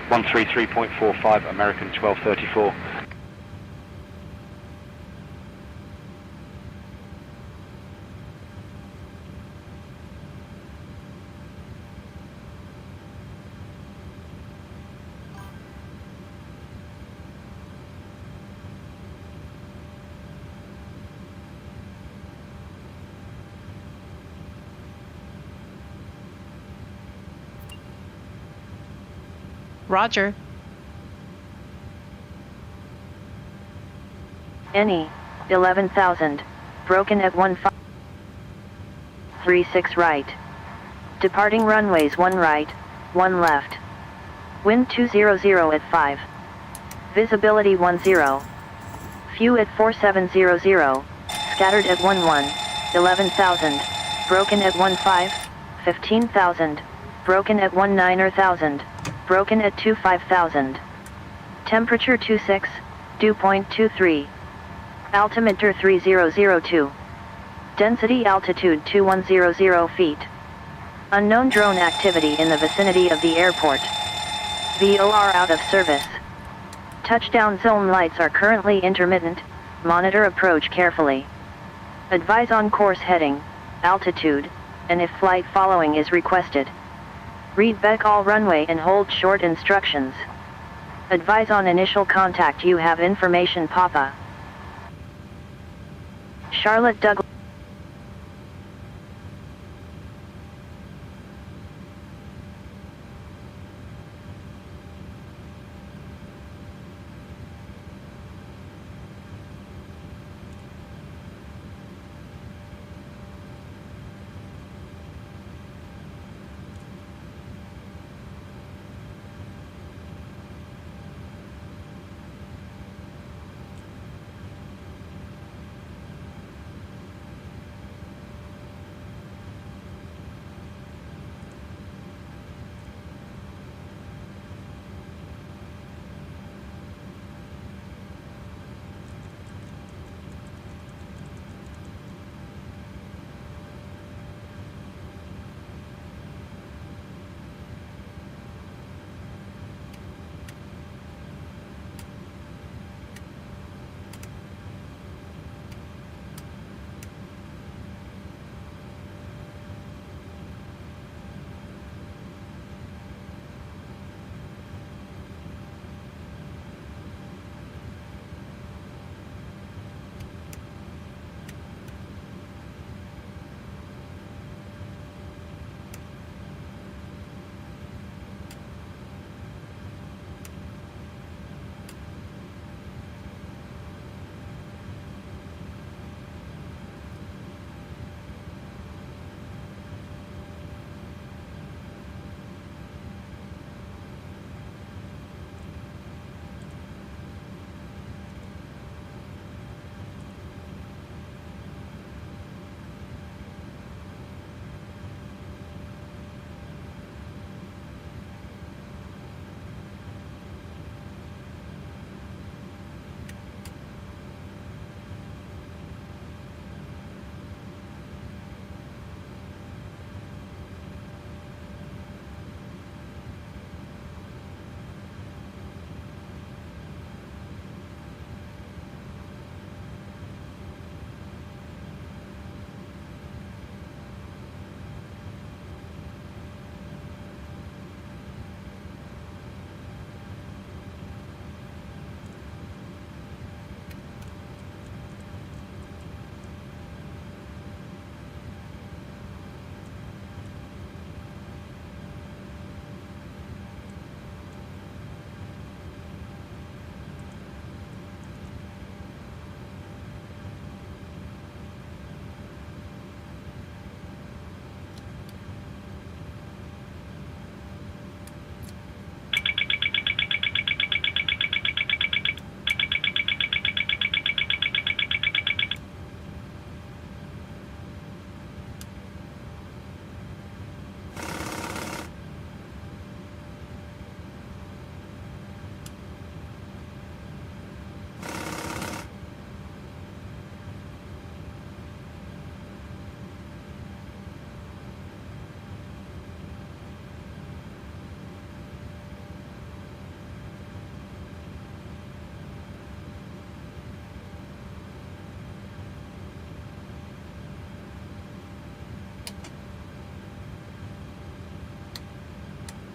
133.45, American 1234. Roger. NE 11,000, broken at 1536 right. Departing runways 1 right, 1 left. Wind 200 at 5. Visibility 10. Few at 4700, scattered at 11, 11,000, broken at 15, 15,000, broken at 19,000, broken at 25,000. Temperature 26, dew point 23. Altimeter 3002. Density altitude 2100 feet. Unknown drone activity in the vicinity of the airport. VOR out of service. Touchdown zone lights are currently intermittent, monitor approach carefully. Advise on course heading, altitude, and if flight following is requested. Read vAAL runway and hold short instructions. Advise on initial contact you have information Papa. Charlotte Douglas.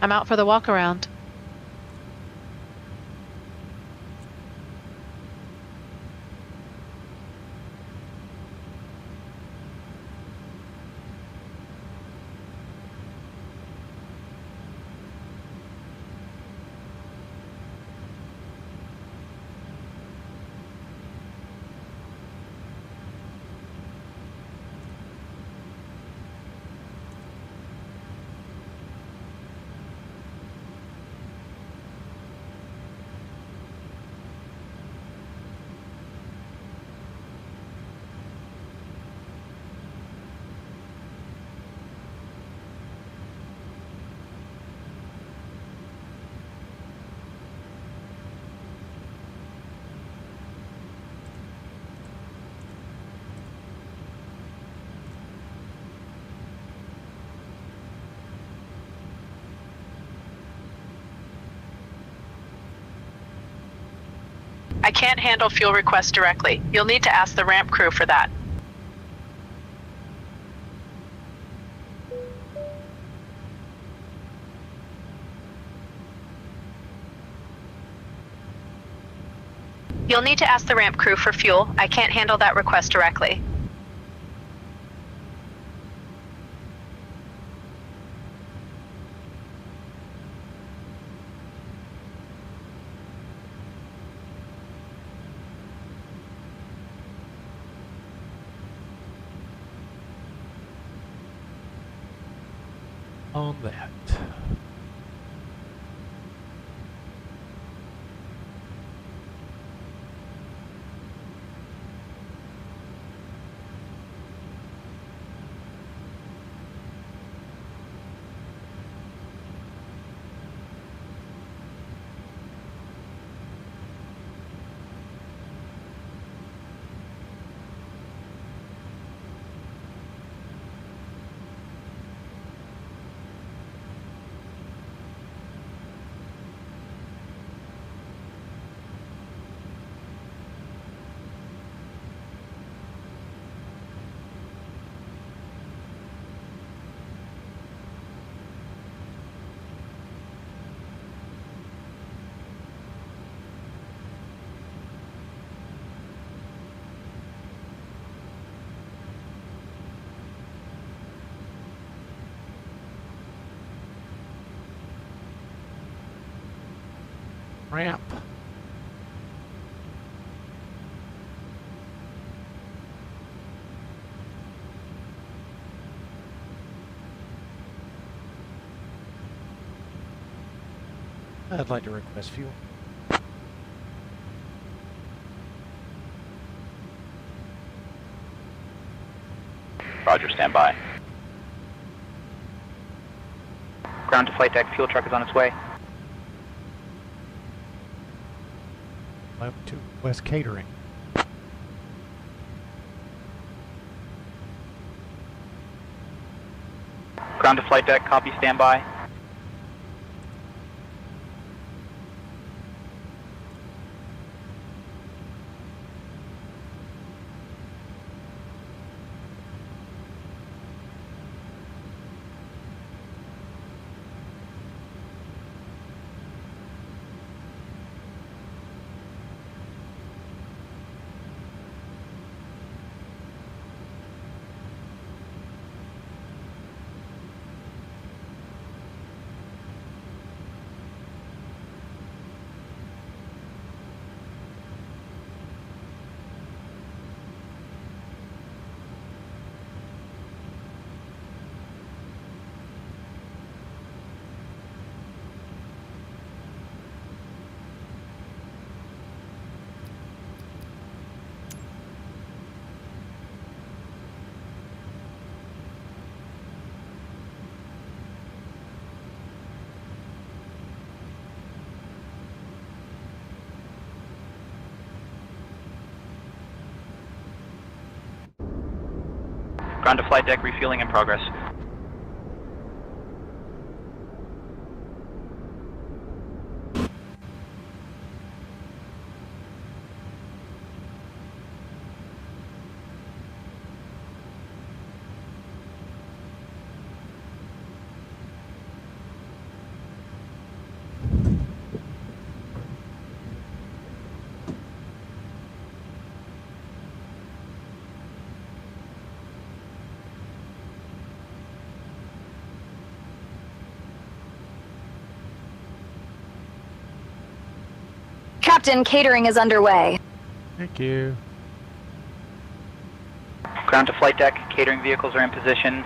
I'm out for the walk around. I can't handle fuel requests directly. You'll need to ask the ramp crew for that. You'll need to ask the ramp crew for fuel. I can't handle that request directly. On that. Ramp. I'd like to request fuel. Roger, stand by. Ground to flight deck, fuel truck is on its way. 2 West Catering. Ground to flight deck, copy, stand by. Ground to flight deck, refueling in progress. Captain, catering is underway. Thank you. Ground to flight deck, catering vehicles are in position.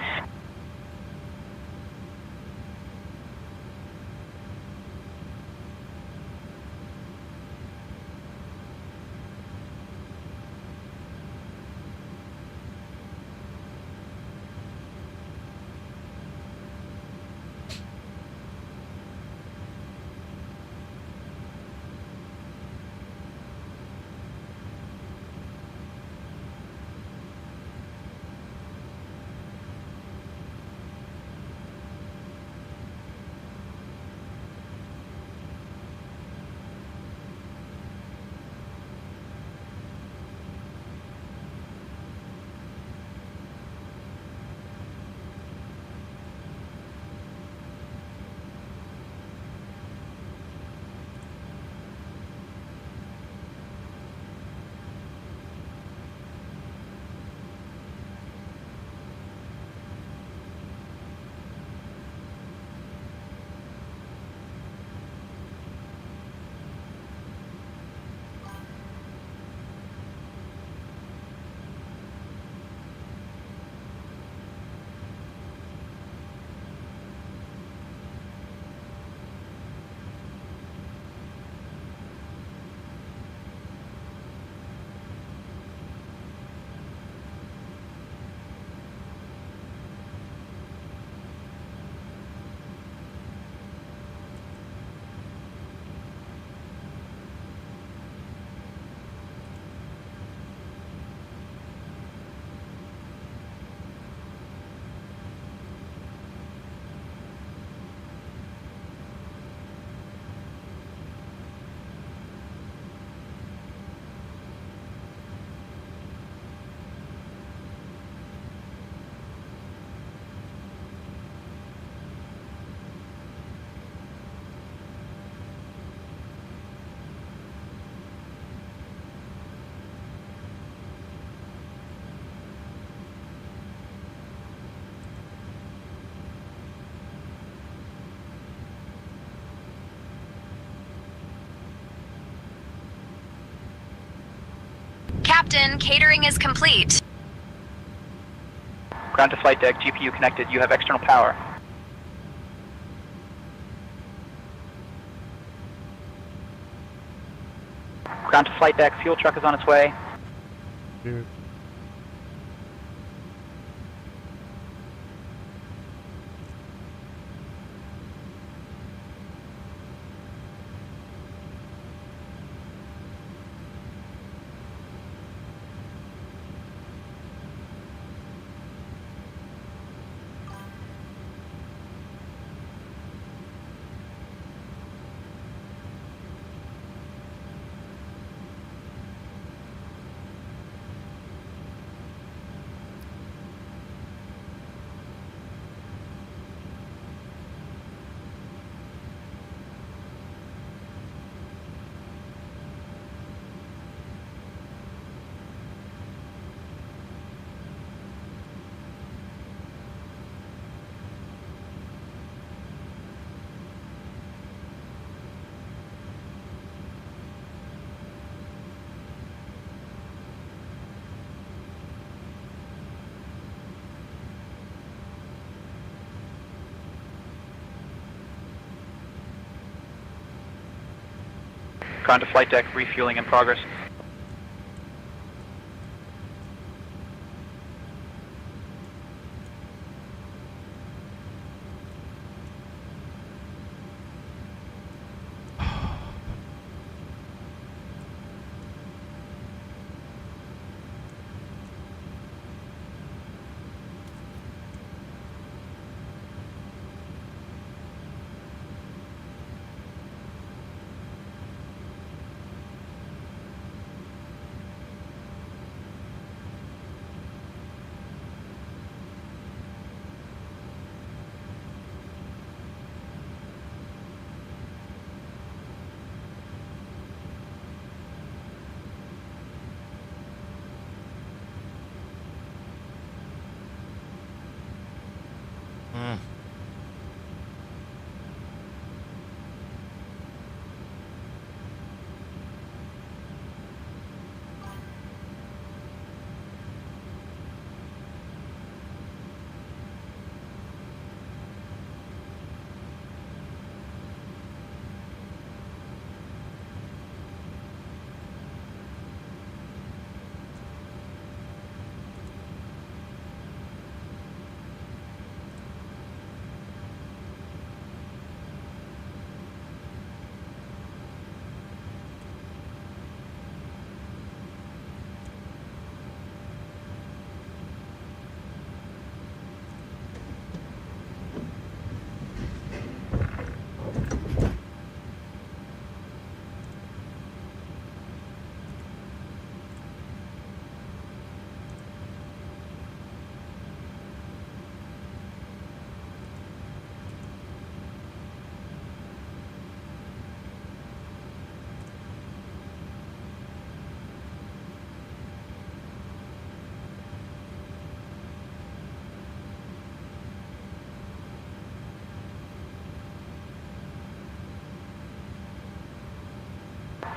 Captain, catering is complete. Ground to flight deck, GPU connected, you have external power. Ground to flight deck, fuel truck is on its way. Dude. Ground to flight deck, refueling in progress.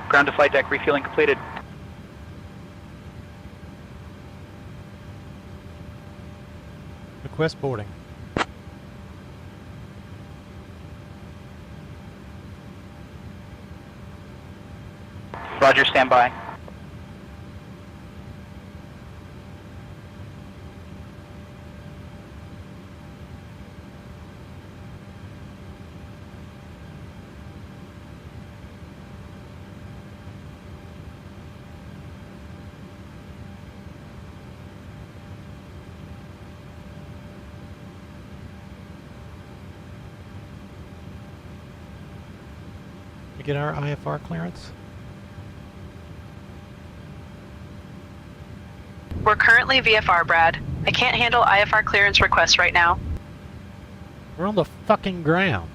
Ground to flight deck, refueling completed. Request boarding. Roger, stand by. We get our IFR clearance. We're currently VFR, Brad. I can't handle IFR clearance requests right now. We're on the fucking ground.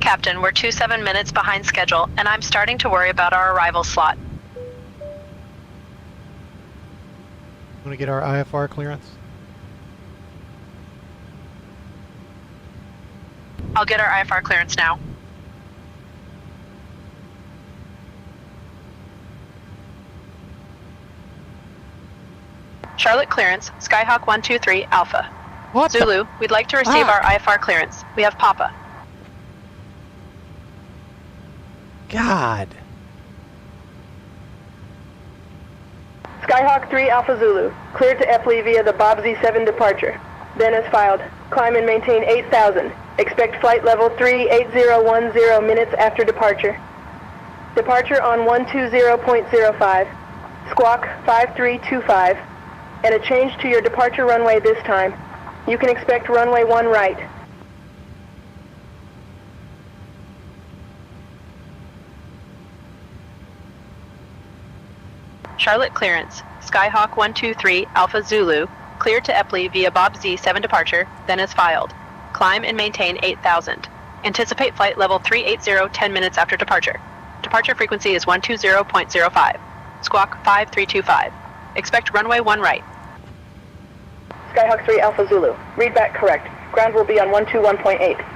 Captain, we're 27 minutes behind schedule, and I'm starting to worry about our arrival slot. Want to get our IFR clearance? I'll get our IFR clearance now. Charlotte clearance, Skyhawk 123 Alpha. What the- Zulu, we'd like to receive our IFR clearance. We have Papa. God. Skyhawk 3 Alpha Zulu, cleared to Epley via the Bob Z7 departure. Then as filed, climb and maintain 8,000. Expect flight level 38010 minutes after departure. Departure on 120.05, squawk 5325, and a change to your departure runway this time. You can expect runway 1 right. Charlotte clearance, Skyhawk 123 Alpha Zulu, cleared to Epley via Bob Z7 departure, then as filed. Climb and maintain 8,000. Anticipate flight level 380 10 minutes after departure. Departure frequency is 120.05. Squawk 5325. Expect runway 1 right. Skyhawk 3 Alpha Zulu, read back correct. Ground will be on 121.8.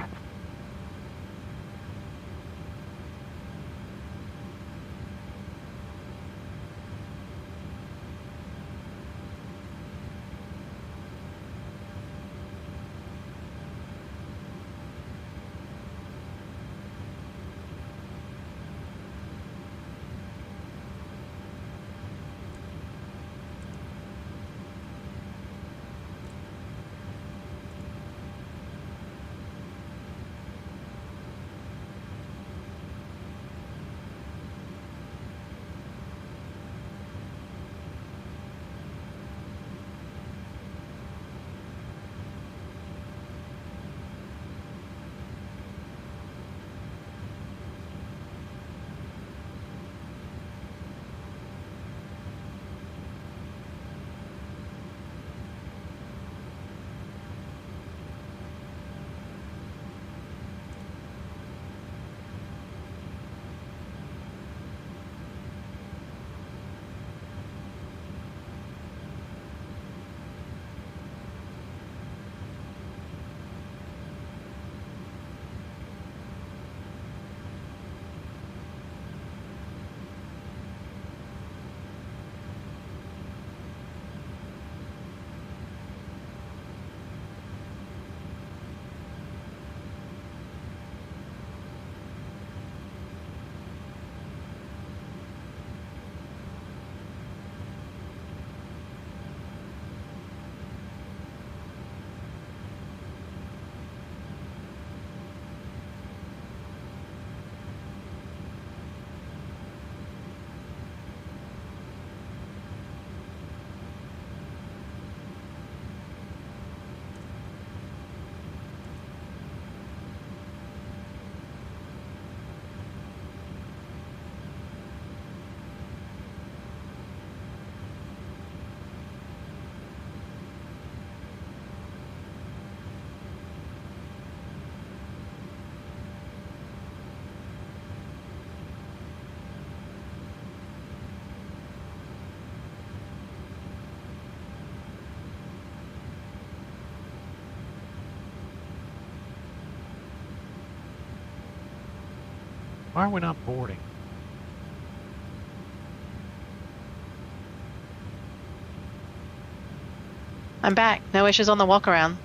Why are we not boarding? I'm back. No issues on the walk around.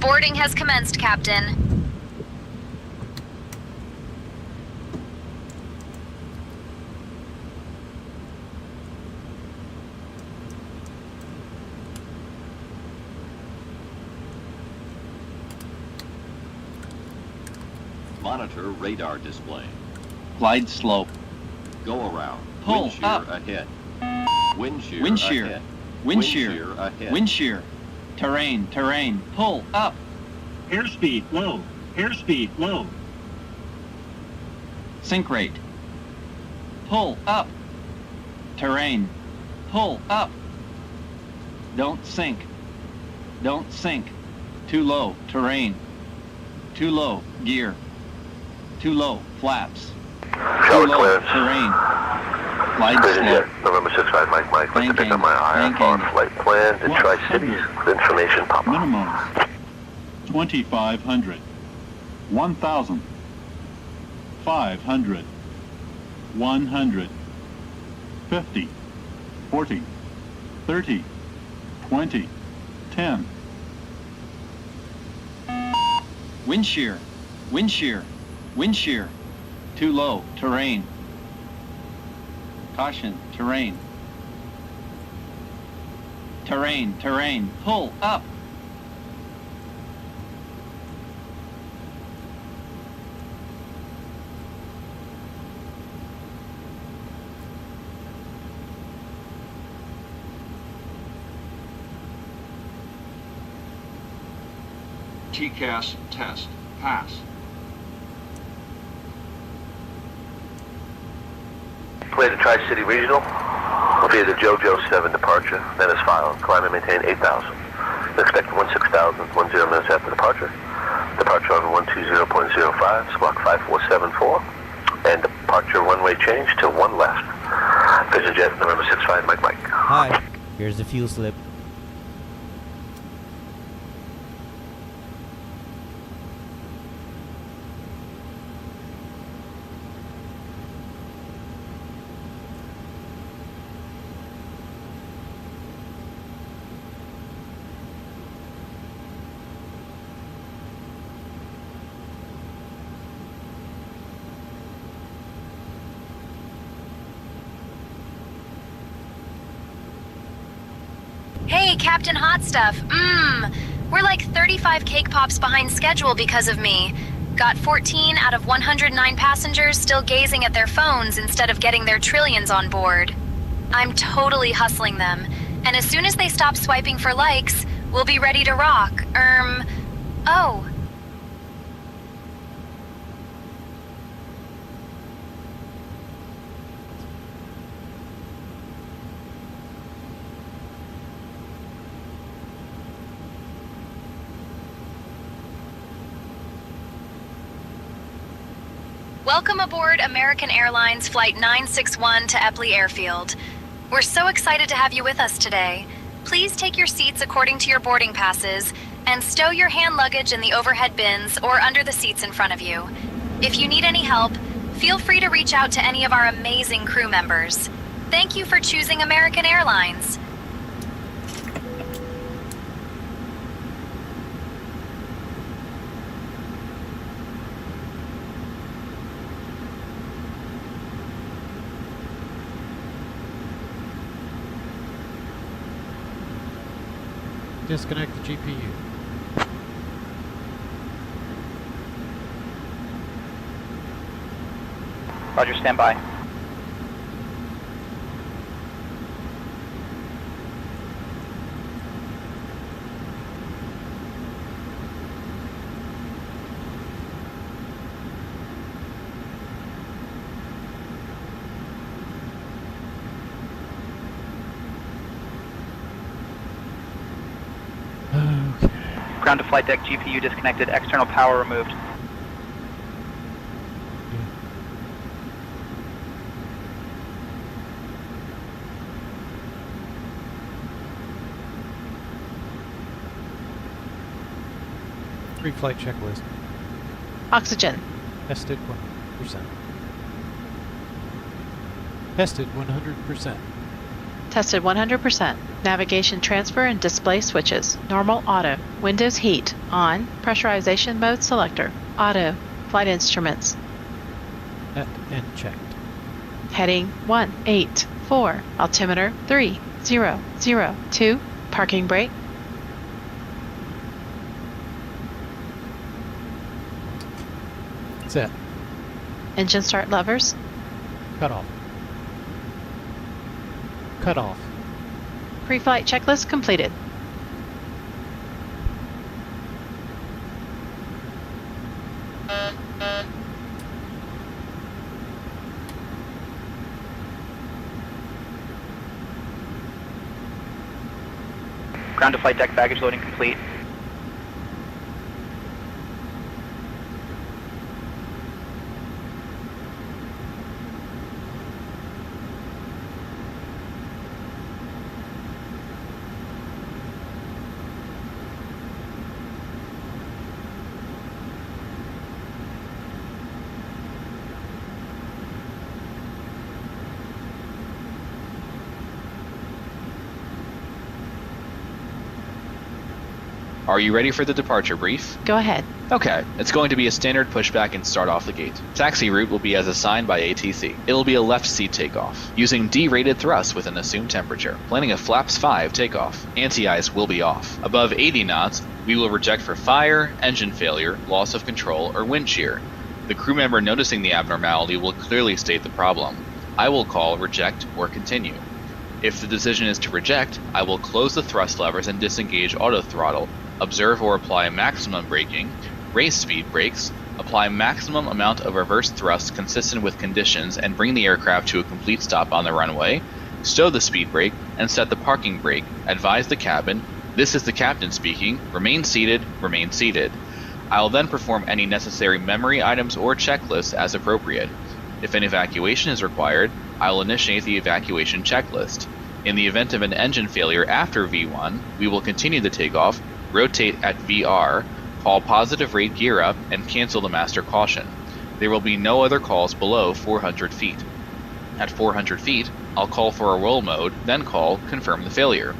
Boarding has commenced, Captain. Monitor radar display. Glide slope. Go around. Pull Wind shear up. ahead. Wind shear Wind shear. ahead. Wind shear. ahead. Wind shear. Terrain. Terrain. Pull up. Airspeed low. Airspeed low. Sink rate. Pull up. Terrain. Pull up. Don't sink. Don't sink. Too low. Terrain. Too low. Gear. Too low. Flaps. Too low. Terrain. Glide slope. November 65 Mike Mike. Let's pick up my IFR flight plan to Tri-Cities with information pop up. Minimums. 2,500. 1,000. 500. 100. 50. 40. 30. 20. 10. Wind shear. Wind shear. Wind shear. Too low. Terrain. Caution. Terrain. Terrain. Terrain. Pull up. TCAS test. Pass. Clear to Tri-City Regional. Via the JoJo 7 departure. Then is filed. Climb and maintain 8,000. Expect 16,000. 10 minutes after departure. Departure on 120.05. Squawk 5474. And departure runway change to 1 left. Vision Jet November 65 Mike Mike. Hi, here's the fuel slip. Hey, Captain Hot Stuff. We're like 35 cake pops behind schedule because of me. Got 14 out of 109 passengers still gazing at their phones instead of getting their trillions on board. I'm totally hustling them, and as soon as they stop swiping for likes, we'll be ready to rock. Oh. Welcome aboard American Airlines Flight 961 to Epley Airfield. We're so excited to have you with us today. Please take your seats according to your boarding passes and stow your hand luggage in the overhead bins or under the seats in front of you. If you need any help, feel free to reach out to any of our amazing crew members. Thank you for choosing American Airlines. Disconnect the GPU. Roger, stand by. Ground to flight deck, GPU disconnected, external power removed. Pre-flight checklist. Oxygen. Tested 100%. Tested 100%. Tested 100%. Navigation transfer and display switches. Normal auto. Windows heat. On. Pressurization mode selector. Auto. Flight instruments. Set and checked. Heading 184. Altimeter 3002. Parking brake. Set. Engine start levers. Cut off. Cut off. Pre-flight checklist completed. Ground to flight deck, baggage loading complete. Are you ready for the departure brief? Go ahead. Okay, it's going to be a standard pushback and start off the gate. Taxi route will be as assigned by ATC. It will be a left seat takeoff, using D-rated thrust with an assumed temperature. Planning a flaps 5 takeoff. Anti-ice will be off. Above 80 knots, we will reject for fire, engine failure, loss of control, or wind shear. The crew member noticing the abnormality will clearly state the problem. I will call reject or continue. If the decision is to reject, I will close the thrust levers and disengage auto throttle, observe or apply maximum braking, raise speed brakes, apply maximum amount of reverse thrust consistent with conditions and bring the aircraft to a complete stop on the runway, stow the speed brake, and set the parking brake, advise the cabin, this is the captain speaking, remain seated, remain seated. I will then perform any necessary memory items or checklists as appropriate. If an evacuation is required, I will initiate the evacuation checklist. In the event of an engine failure after V1, we will continue the takeoff, rotate at VR, call positive rate gear up, and cancel the master caution. There will be no other calls below 400 feet. At 400 feet, I'll call for a roll mode, then call confirm the failure.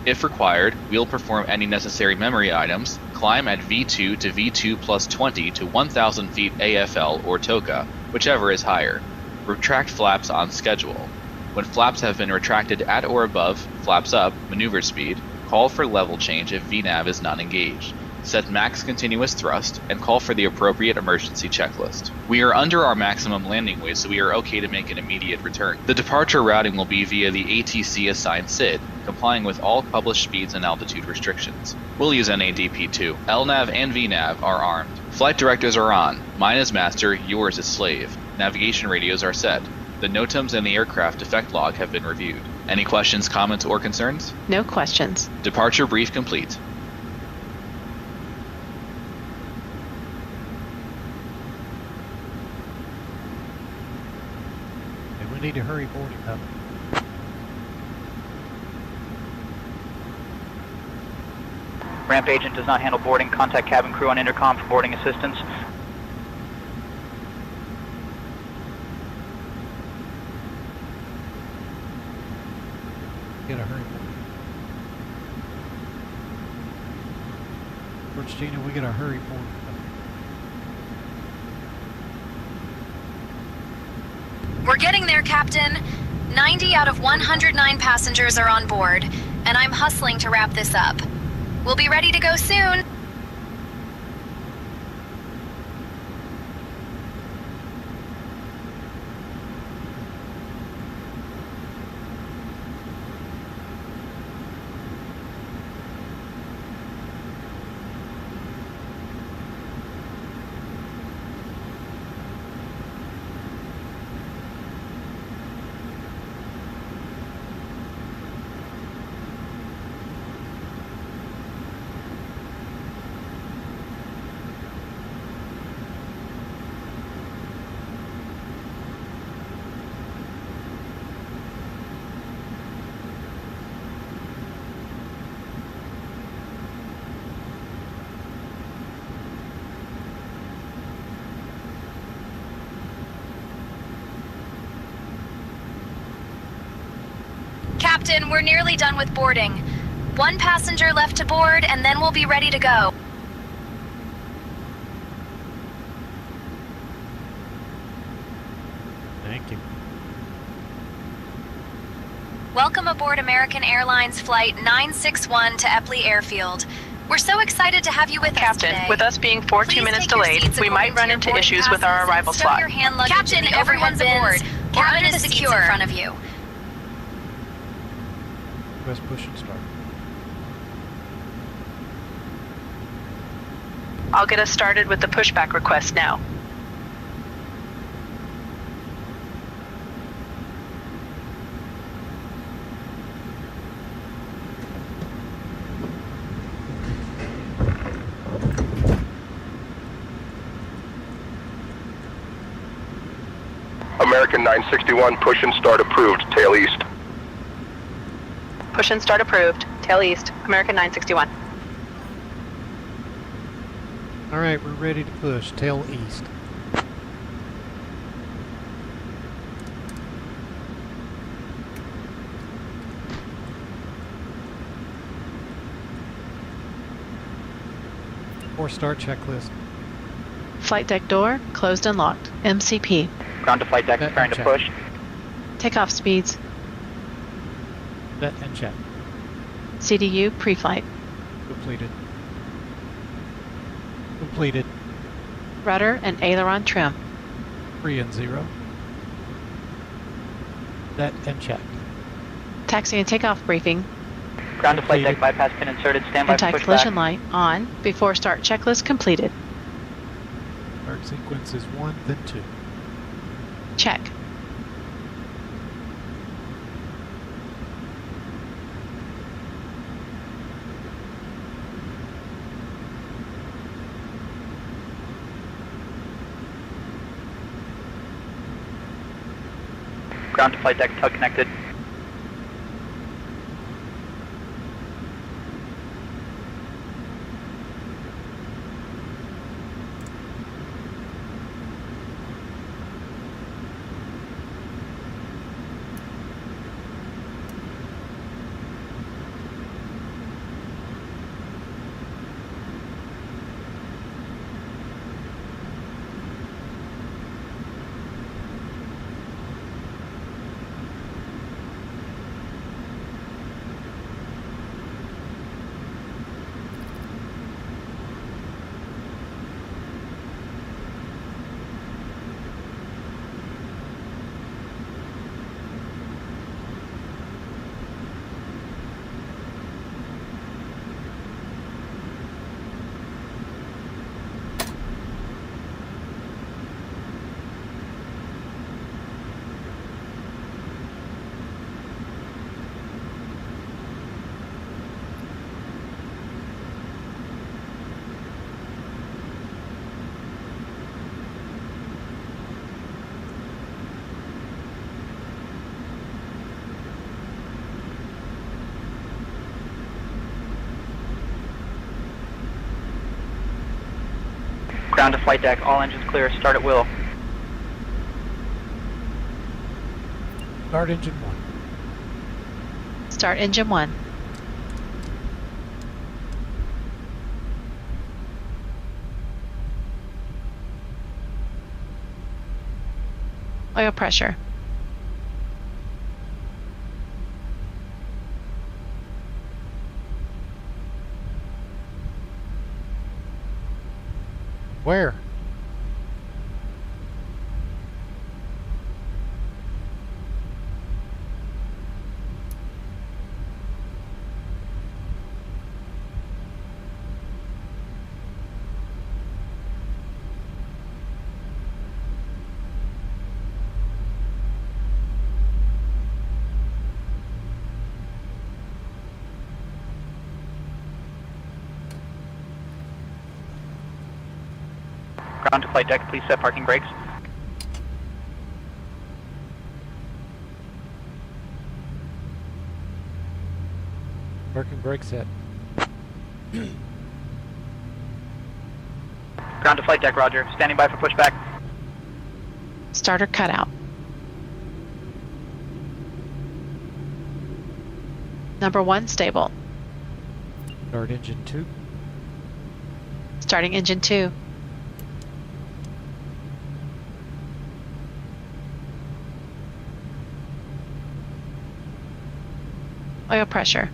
If required, we'll perform any necessary memory items, climb at V2 to V2 plus 20 to 1000 feet AFL or TOCA, whichever is higher. Retract flaps on schedule. When flaps have been retracted at or above flaps up maneuver speed, call for level change if VNAV is not engaged. Set max continuous thrust, and call for the appropriate emergency checklist. We are under our maximum landing weight, so we are okay to make an immediate return. The departure routing will be via the ATC assigned SID, complying with all published speeds and altitude restrictions. We'll use NADP2. LNAV and VNAV are armed. Flight directives are on. Mine is master, yours is slave. Navigation radios are set. The NOTAMs and the aircraft defect log have been reviewed. Any questions, comments, or concerns? No questions. Departure brief complete. And we need to hurry boarding up. Ramp agent does not handle boarding. Contact cabin crew on intercom for boarding assistance. Gotta hurry. Virginia, we gotta hurry for We're getting there, Captain. 90 out of 109 passengers are on board, and I'm hustling to wrap this up. We'll be ready to go soon. Captain, we're nearly done with boarding. One passenger left to board, and then we'll be ready to go. Thank you. Welcome aboard American Airlines Flight 961 to Epley Airfield. We're so excited to have you with us today. Captain, with us being 2 Please minutes take your delayed, seats we might according run to your into boarding issues with our passes arrival and stow slot. your hand luggage Captain, into the everyone's overhead aboard. bins. Cabin Cabin is is secure. secure in front of you. Press push and start. I'll get us started with the pushback request now. American 961, push and start approved, tail east. Push and start approved. Tail east. American 961. All right, we're ready to push. Tail east. Before start checklist. Flight deck door closed and locked. MCP. Ground to flight deck, Set preparing and to check. push. Takeoff speeds. Set and check. CDU pre-flight. Completed. Completed. Rudder and aileron trim. 3 and 0. Set and check. Taxi and takeoff briefing. Ground to flight deck, Completed. bypass pin inserted, standby for Anti-collision pushback. light on. Before start checklist completed. Start sequence is 1, then 2. Check. Ground to flight deck, tug connected. Ground to flight deck, all engines clear, start at will. Start engine 1. Start engine 1. Oil pressure. Where? Ground to flight deck, please set parking brakes. Parking brake set. Ground to flight deck, roger. Standing by for pushback. Starter cutout. Number 1 stable. Start engine 2. Starting engine 2. Oil pressure.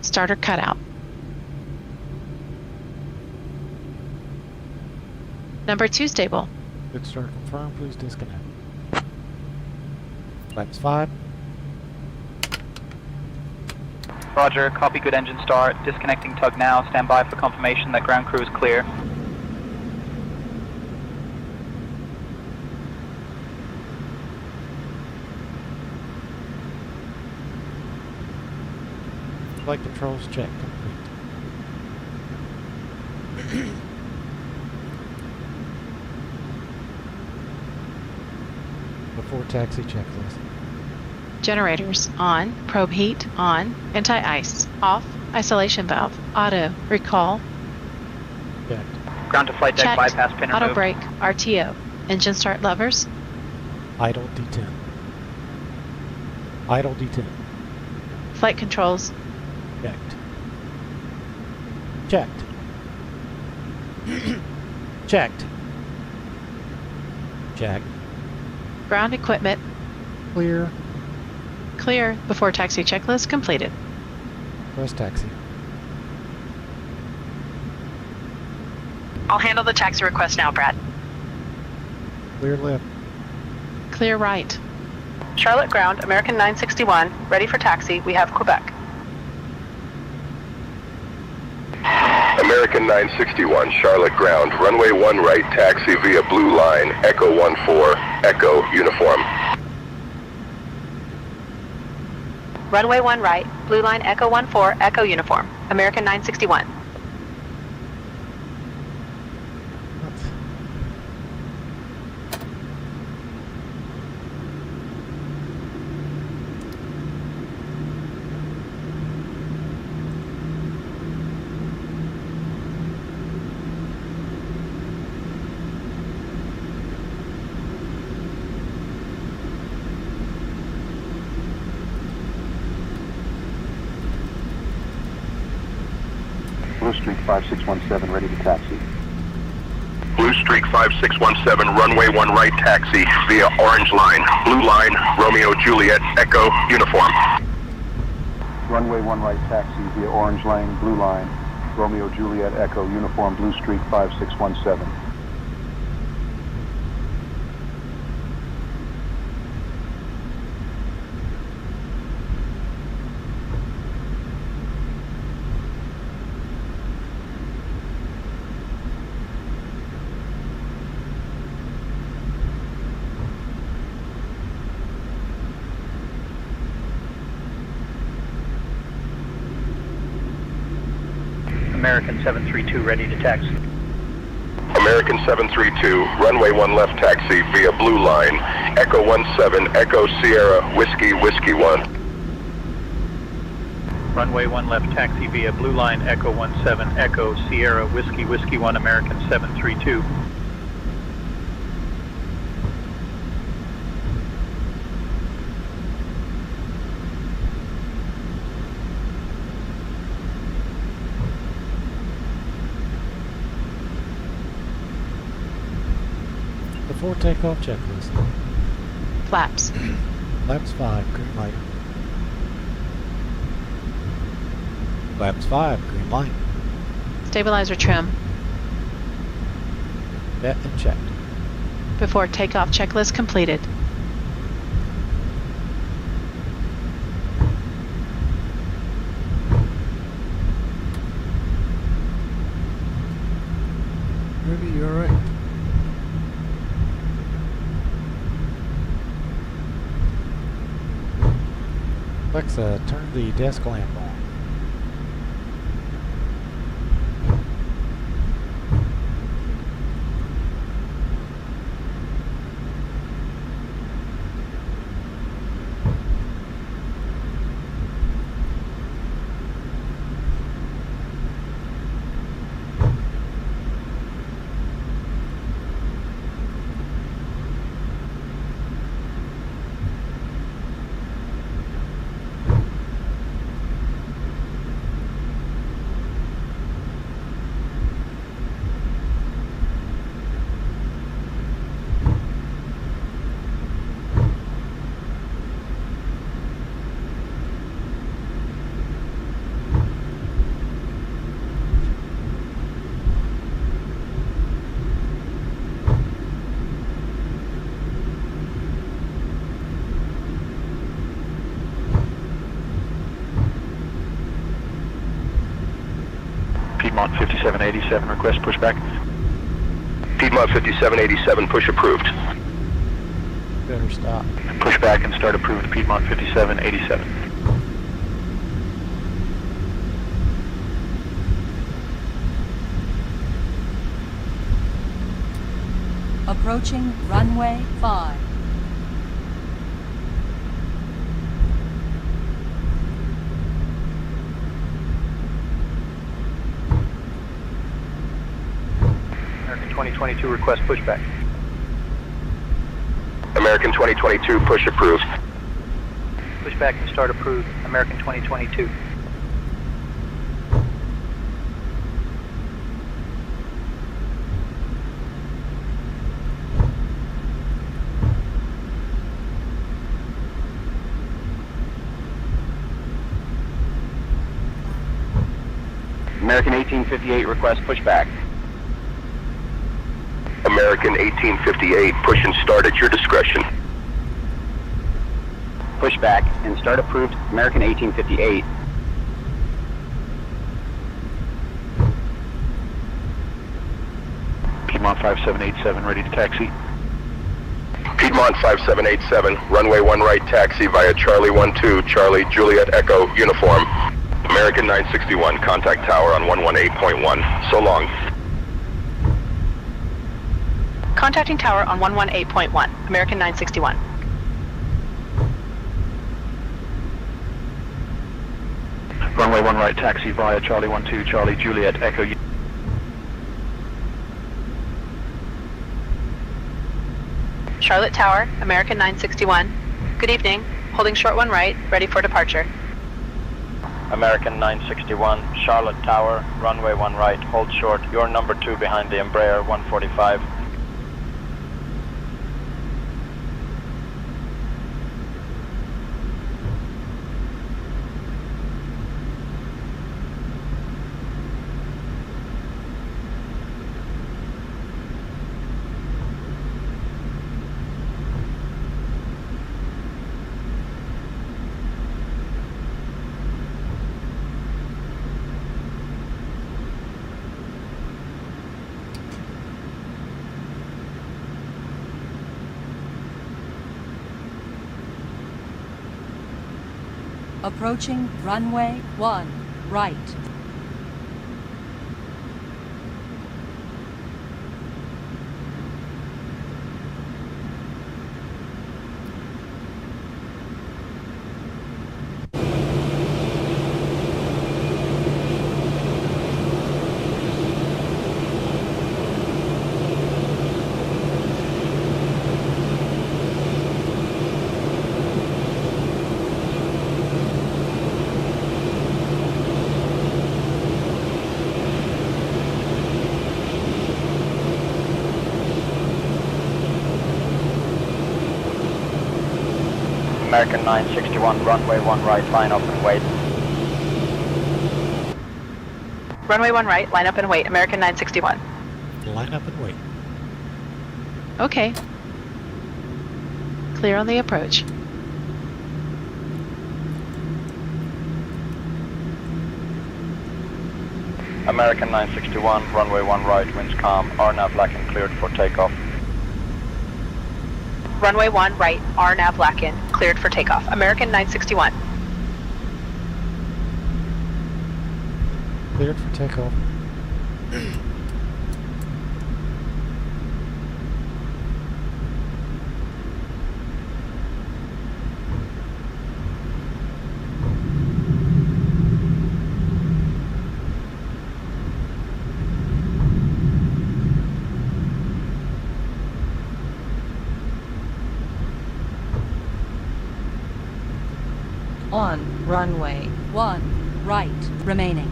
Starter cutout. Number 2 stable. Good start confirmed. Please disconnect. Flaps 5. Roger, copy, good engine start. Disconnecting tug now. Stand by for confirmation that ground crew is clear. Flight controls check complete. Before taxi checklist. Generators on, probe heat on, anti-ice off, isolation valve, auto, recall, Checked. Ground to flight deck checked, bypass pin auto removed. brake, RTO, engine start levers, Idle D10. Idle D10. flight controls, Checked. Checked. Checked. Checked. ground equipment, Clear. clear before taxi checklist completed. Press taxi. I'll handle the taxi request now, Brad. Clear left. Clear right. Charlotte ground, American 961, ready for taxi. We have Quebec. American 961, Charlotte ground, runway 1 right, taxi via blue line, Echo 14, Echo uniform. Runway 1 right, blue line Echo 14, Echo uniform. American 961. Blue Streak 5617, ready to taxi. Blue Streak 5617, runway 1 right, taxi via orange line, blue line, Romeo Juliet, Echo uniform. Runway 1 right, taxi via orange lane, blue line, Romeo Juliet, Echo uniform, Blue Streak 5617. American 732 ready to taxi. American 732, runway 1 left, taxi via blue line, Echo 17, Echo Sierra, Whiskey, Whiskey 1. Runway 1 left, taxi via blue line, Echo 17, Echo Sierra, Whiskey, Whiskey 1, American 732. Before takeoff checklist. Flaps. Flaps 5, green light. Flaps 5, green light. Stabilizer trim. Vet and checked. Before takeoff checklist completed. Ruby, you alright? Alexa, turn the desk lamp on. Piedmont 5787, request pushback. Piedmont 5787, push approved. Better stop. Pushback and start approved, Piedmont 5787. Approaching runway 5. American 2022, request pushback. American 2022, push approved. Pushback and start approved, American 2022. American 1858, request pushback. American 1858, push and start at your discretion. Pushback and start approved, American 1858. Piedmont 5787, ready to taxi. Piedmont 5787, runway 1 right taxi via Charlie 12, Charlie Juliet Echo uniform. American 961, contact tower on 118.1. So long. Contacting tower on 118.1, American 961. Runway 1 right taxi via Charlie 12, Charlie Juliet Echo. Charlotte Tower, American 961. Good evening. Holding short 1 right, ready for departure. American 961, Charlotte Tower, runway 1 right, hold short. You're number 2 behind the Embraer 145. Approaching runway 1 right. American 961, runway 1 right, line up and wait. Runway 1 right, line up and wait, American 961. Line up and wait. Okay. Clear on the approach. American 961, runway 1 right, winds calm, RNAV Lacan cleared for takeoff. Runway 1 right, RNAV Lacan, cleared for takeoff. American 961. cleared for takeoff. On runway 1 right remaining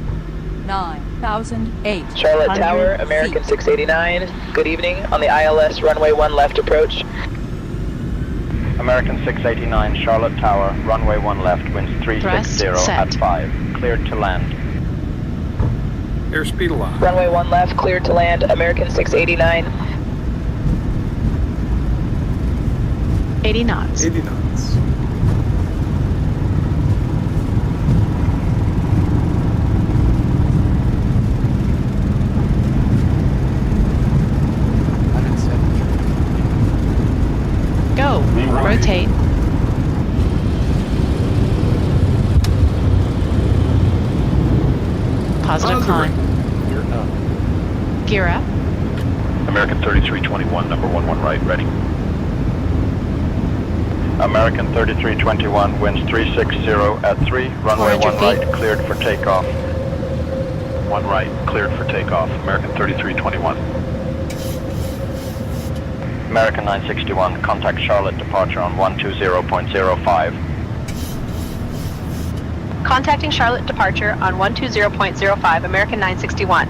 9,008. Charlotte Tower, American 689. Good evening. On the ILS runway 1 left approach. American 689, Charlotte Tower, runway 1 left, winds 360 at 5. Cleared to land. Airspeed allowed. Runway 1 left, cleared to land. American 689. 80 knots. 80 knots. Go. Rotate. Positive climb. Gear up. American 3321, number 11 right, ready. American 3321, winds 360 at 3, runway 1 right, cleared for takeoff. 1 right, cleared for takeoff. American 3321. American 961, contact Charlotte departure on 120.05. Contacting Charlotte departure on 120.05, American 961.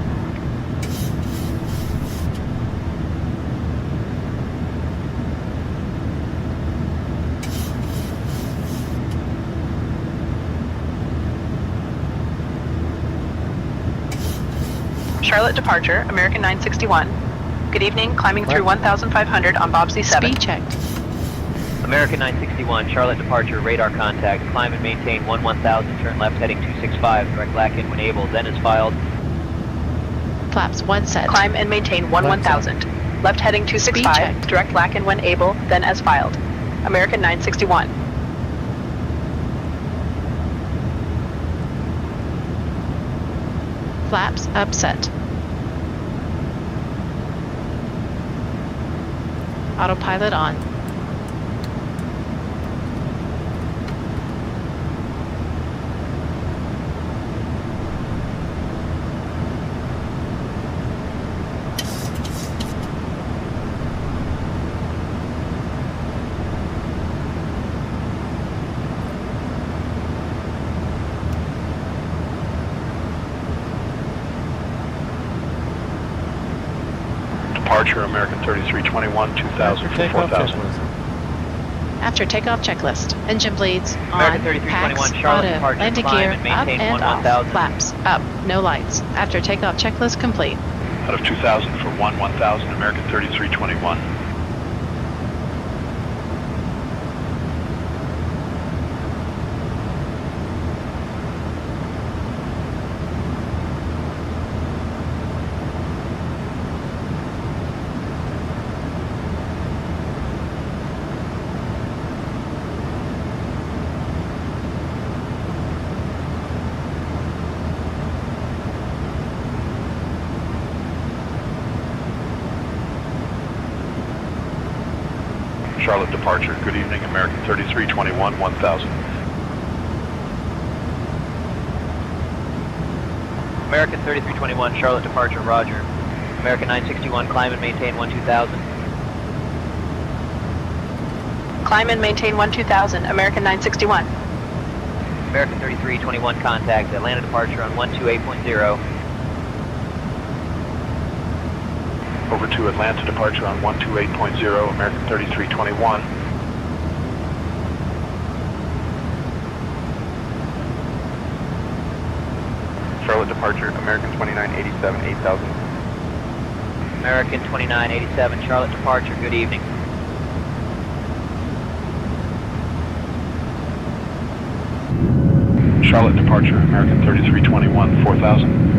Charlotte departure, American 961. Good evening, climbing through 1,500 on Bob Z7. Speed checked. American 961, Charlotte departure, radar contact, climb and maintain 1000, turn left heading 265, direct LAC-in when able, then is filed. Flaps 1 set. Climb and maintain 1000. Left heading 265, direct LAC-in when able, then as filed. American 961. Flaps upset. Autopilot on. Departure, American 3321, 2000 for 4000. After takeoff checklist. Engine bleeds. American On. 3321, Packs. Charlotte Auto. departure, Landing climb gear. and Up maintain and off. 1000. Flaps. Up. No lights. After takeoff checklist complete. Out of 2000 for 1000, American 3321. Charlotte departure. Good evening, American 3321, 1000. American 3321, Charlotte departure, roger. American 961, climb and maintain 12000. Climb and maintain 12000, American 961. American 3321, contact Atlanta departure on 128.0. Over to Atlanta departure on 128.0, American 3321. Charlotte departure, American 2987, 8000. American 2987, Charlotte departure, good evening. Charlotte departure, American 3321, 4000.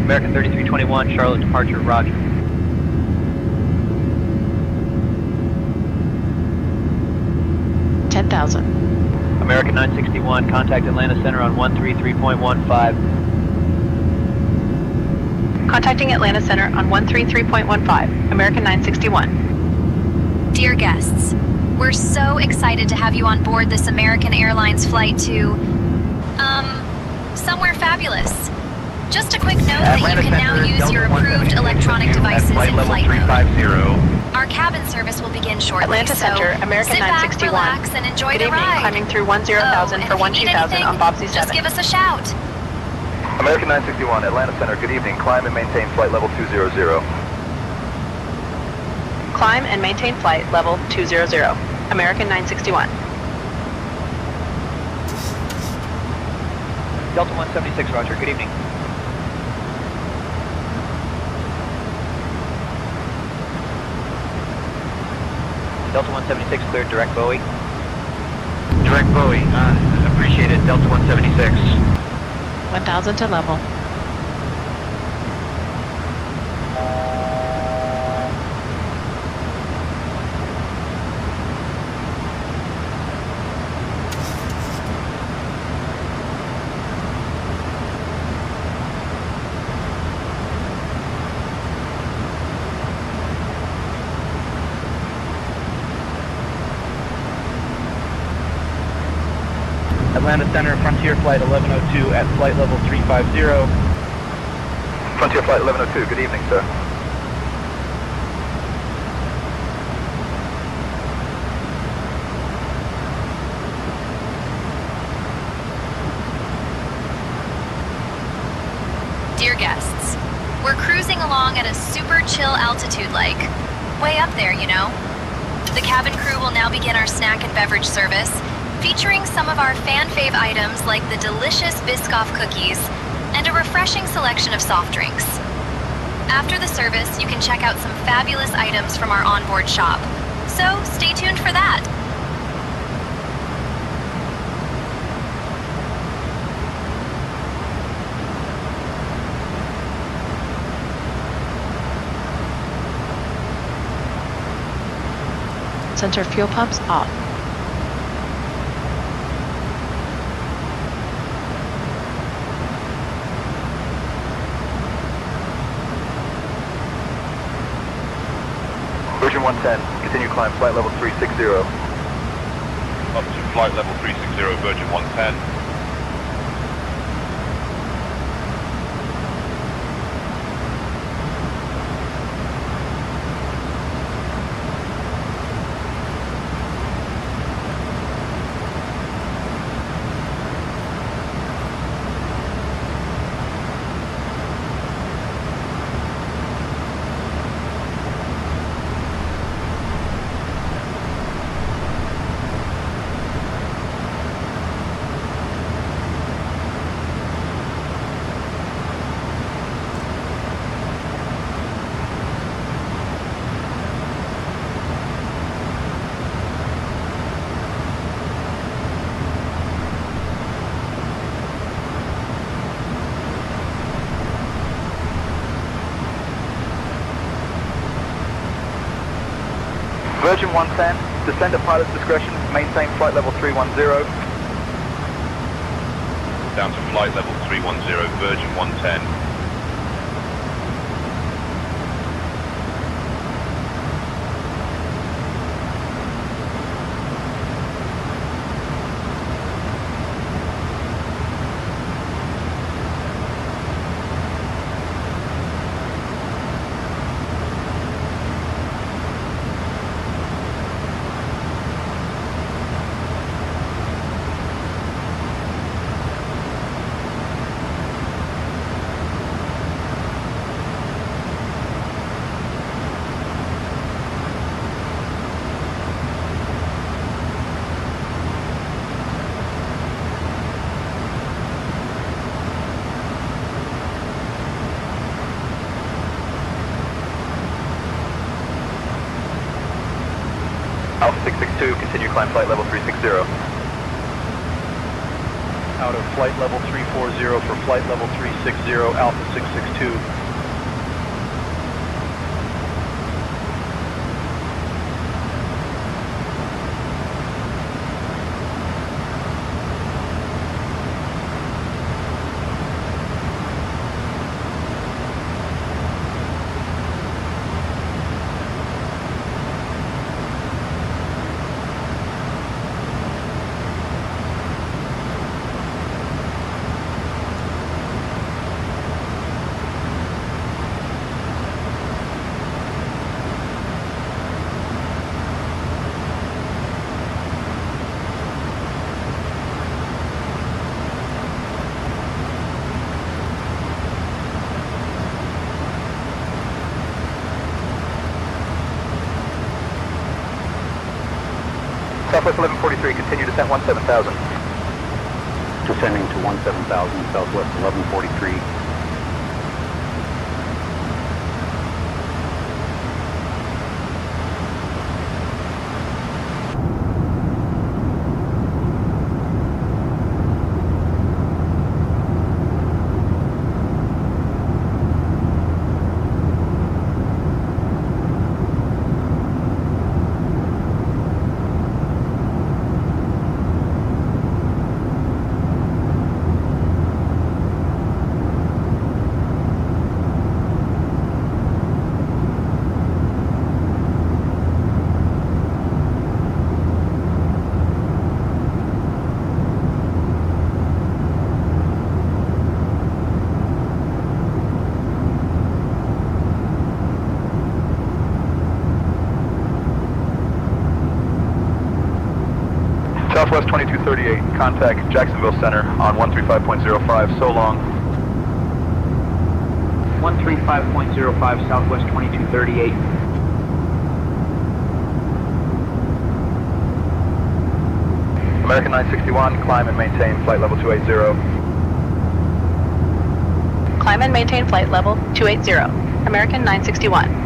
American 3321, Charlotte departure, roger. $10,000. 10,000. American 961, contact Atlanta Center on 133.15. Contacting Atlanta Center on 133.15, American 961. Dear guests, we're so excited to have you on board this American Airlines flight to, somewhere fabulous. Just a quick note that you can now use your approved electronic devices in flight mode. Our cabin service will begin shortly. Atlanta Center, American sit back, 961. relax, and enjoy Good the evening, ride. climbing through 10,000 for 12,000 on Bob Z7. Just give us a shout. American 961, Atlanta Center, good evening. Climb and maintain flight level 200. Climb and maintain flight level 200. American 961. Delta 176, roger. Good evening. Delta 176 cleared direct Bowie. Direct Bowie, appreciate it. Delta 176. 1,000 to level. Atlanta Center, Frontier Flight 1102 at flight level 350. Frontier Flight 1102, good evening, sir. Dear guests, we're cruising along at a super chill altitude like, way up there, you know. The cabin crew will now begin our snack and beverage service, featuring some of our fan-fave items like the delicious Biscoff cookies and a refreshing selection of soft drinks. After the service, you can check out some fabulous items from our onboard shop. So stay tuned for that. Center fuel pumps off. Virgin 110, continue climb flight level 360. Up to flight level 360, Virgin 110. Virgin 110, descend at pilot's discretion, maintain flight level 310. Down to flight level 310, Virgin 110. Alpha 662, continue climb flight level 360. Out of flight level 340 for flight level 360, Alpha 662. Southwest 1143, continue descent 17,000. Descending to 17,000, Southwest 1143. Southwest 2238, contact Jacksonville Center on 135.05, so long. 135.05, Southwest 2238. American 961, climb and maintain flight level 280. Climb and maintain flight level 280. American 961.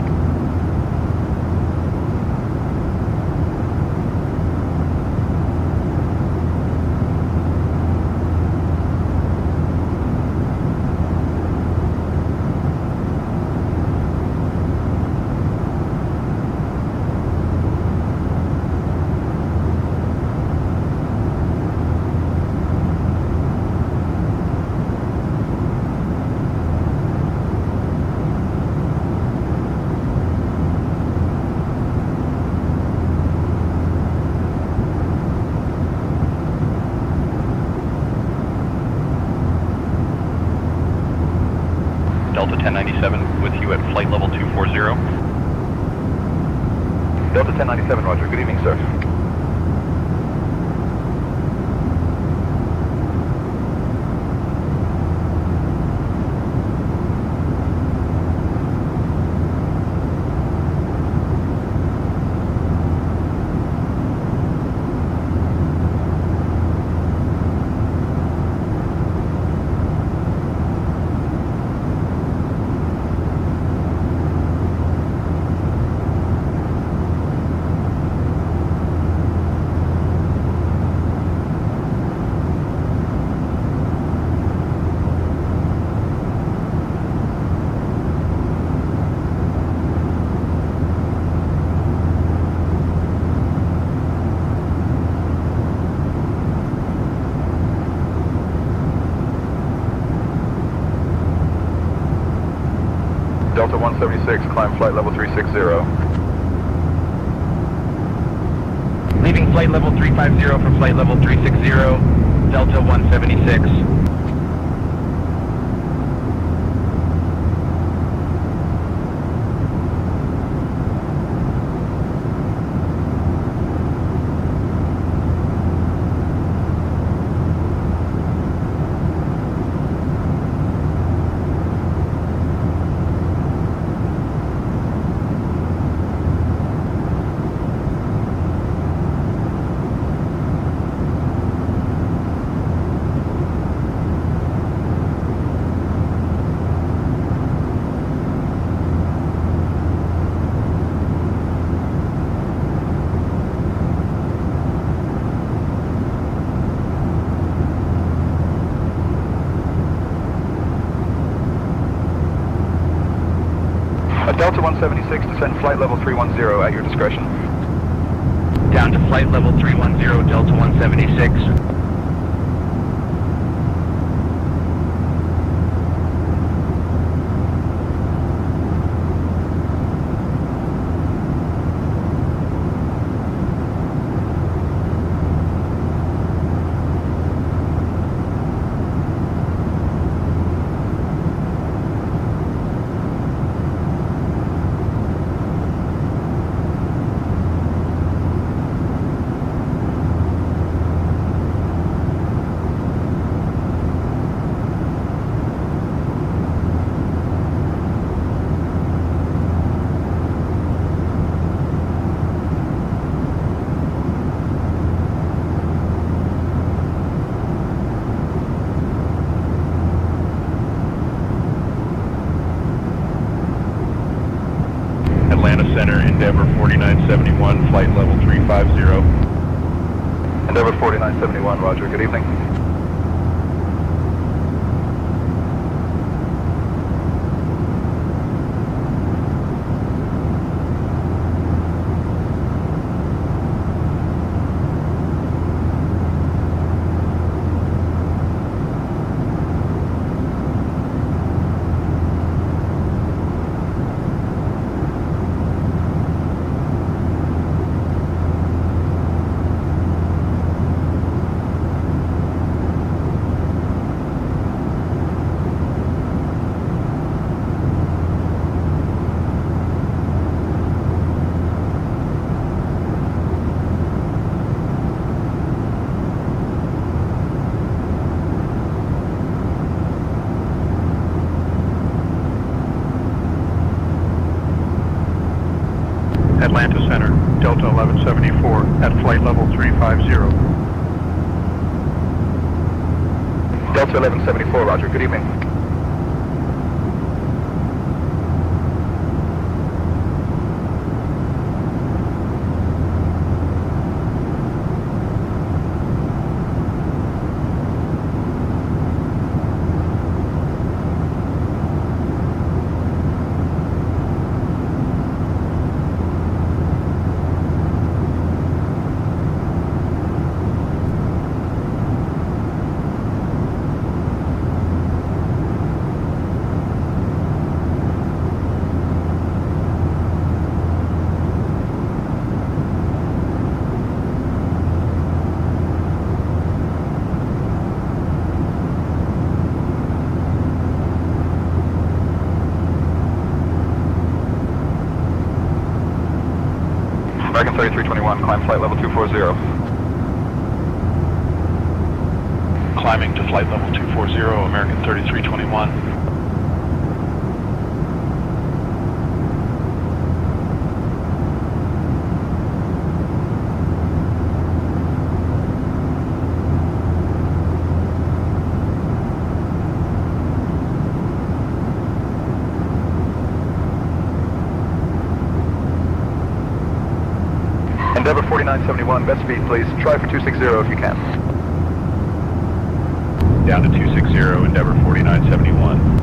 Delta 1097 with you at flight level 240. Delta 1097, roger. Good evening, sir. Delta 176, climb flight level 360. Leaving flight level 350 for flight level 360, Delta 176. Delta 176, descend flight level 310 at your discretion. Down to flight level 310, Delta 176. flight level 350. Endeavor 4971, roger, good evening. Atlanta Center, Delta 1174 at flight level 350. Delta 1174, roger, good evening. American 3321, climb flight level 240. Climbing to flight level 240, American 3321. Endeavor 4971, best speed please. Try for 260 if you can. Down to 260, Endeavor 4971.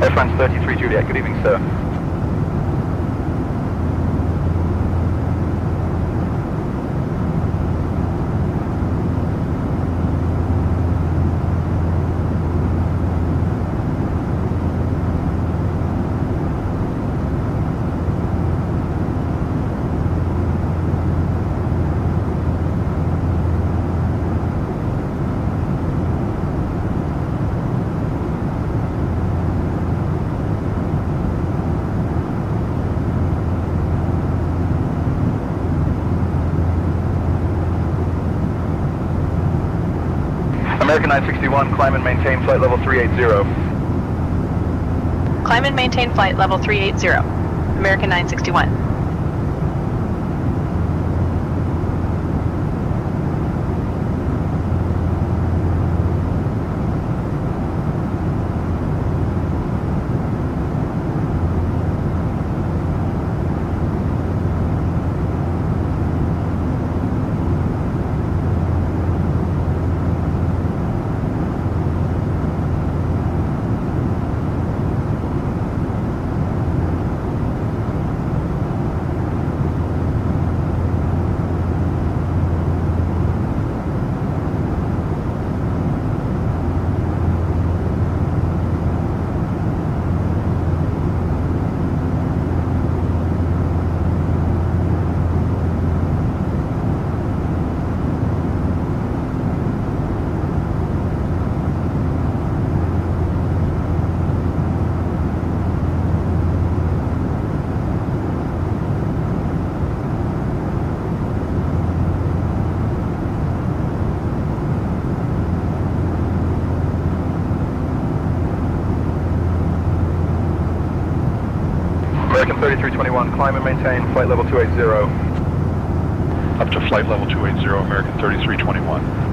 Air France 33 Juliet, good evening, sir. American 961, climb and maintain flight level 380. Climb and maintain flight level 380. American 961. 961, climb and maintain flight level 280. Up to flight level 280, American 3321.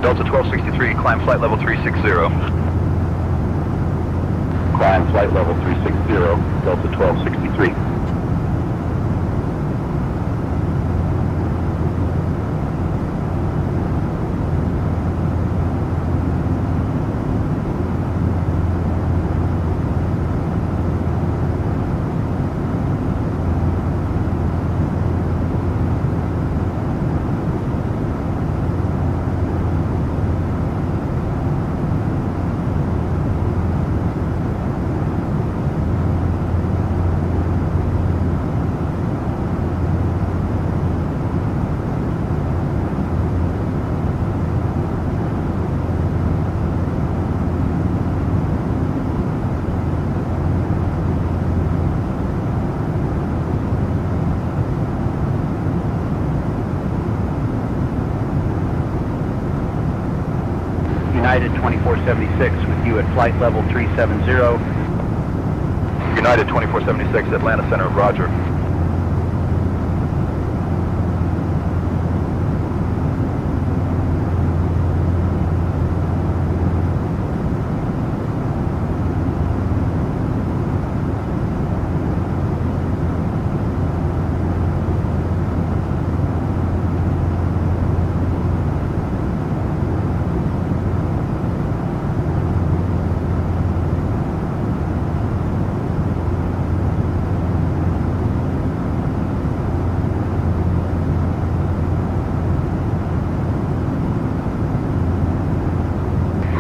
Delta 1263, climb flight level 360. Climb flight level 360, Delta 1263. United 2476 with you at flight level 370. United 2476, Atlanta Center, roger.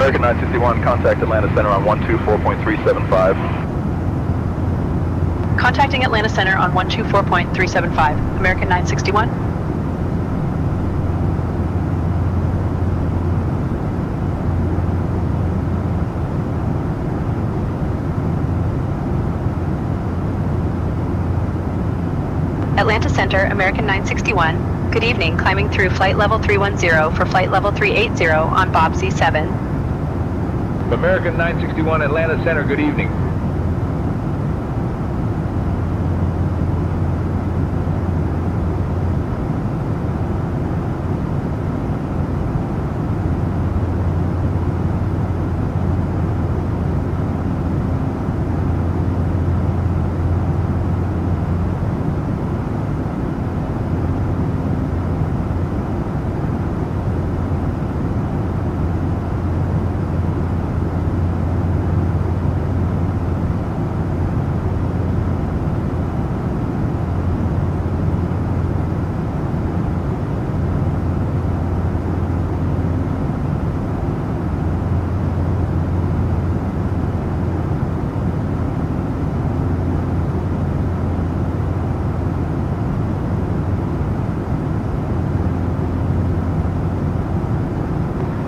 American 961, contact Atlanta Center on 124.375. Contacting Atlanta Center on 124.375. American 961. Atlanta Center, American 961. Good evening, climbing through flight level 310 for flight level 380 on Bob Z7. American 961, Atlanta Center, good evening.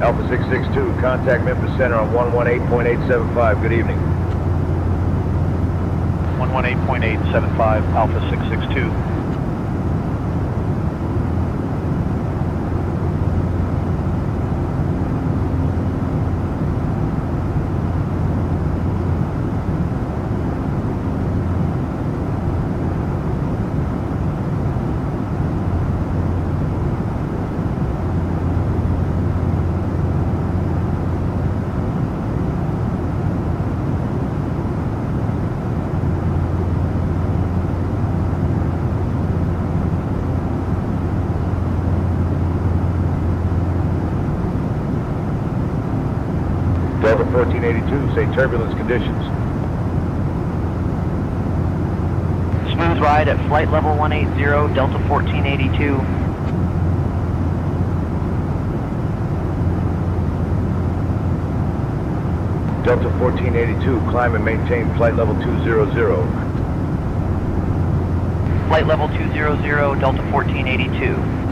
Alpha 662, contact Memphis Center on 118.875. Good evening. 118.875, Alpha 662. 1482, say turbulence conditions. Smooth ride at flight level 180, Delta 1482. Delta 1482, climb and maintain flight level 200. Flight level 200, Delta 1482.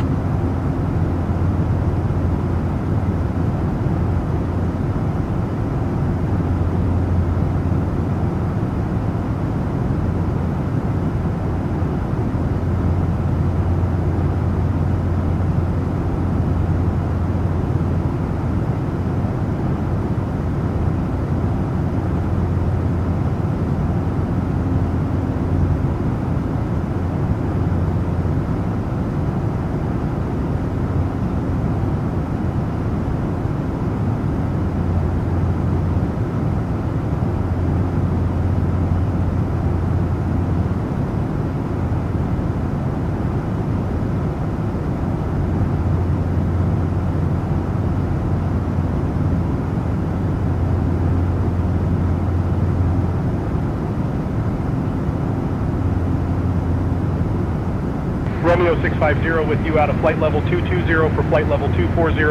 Romeo 650 with you out of flight level 220 for flight level 240.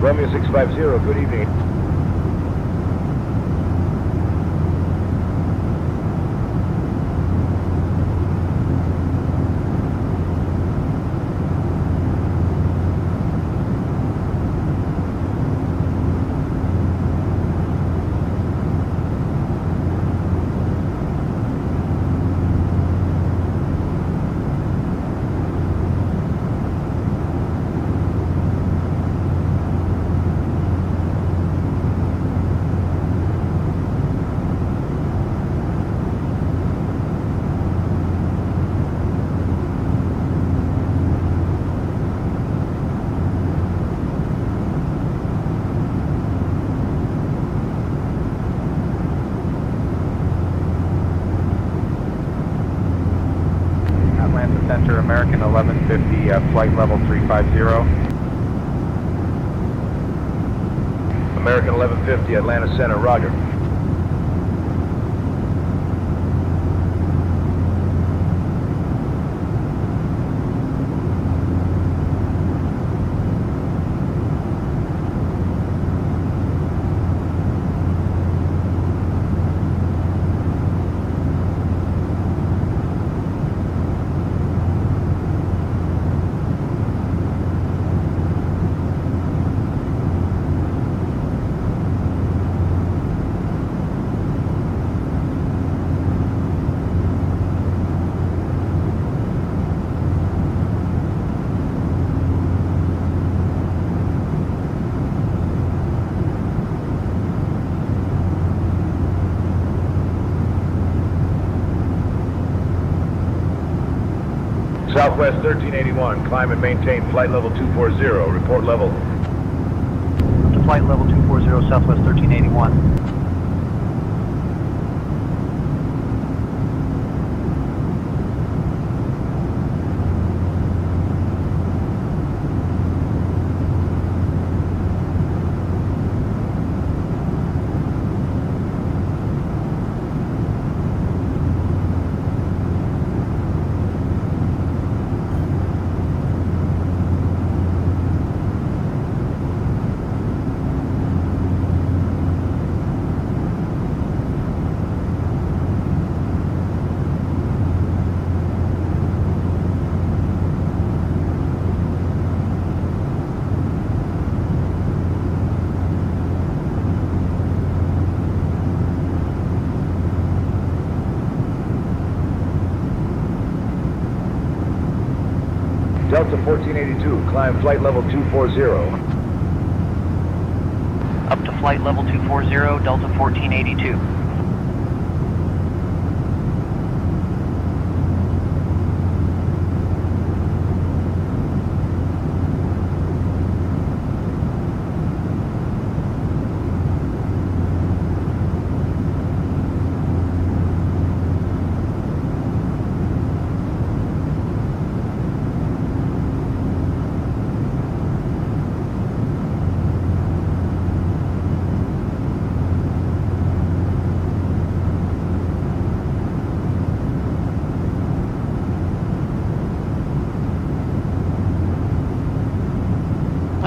Romeo 650, good evening. Center, American 1150, flight level 350. American 1150, Atlanta Center, roger. Southwest 1381, climb and maintain flight level 240, report level. To flight level 240, Southwest 1381. Delta 1482, climb flight level 240. Up to flight level 240, Delta 1482.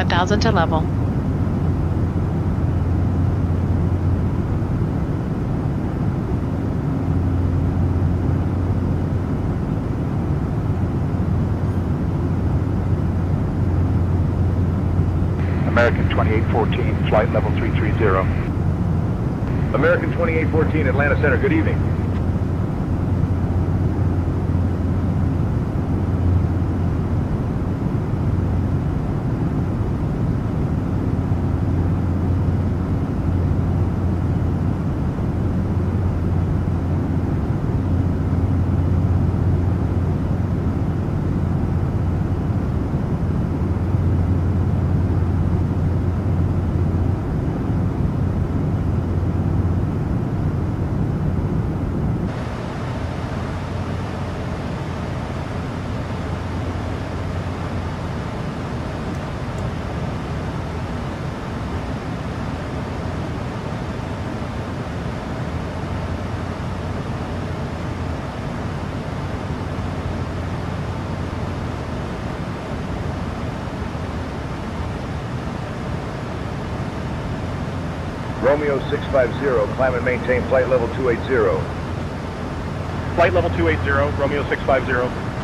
1000 to level. American 2814, flight level 330. American 2814, Atlanta Center, good evening. Romeo 650, climb and maintain flight level 280. Flight level 280, Romeo 650.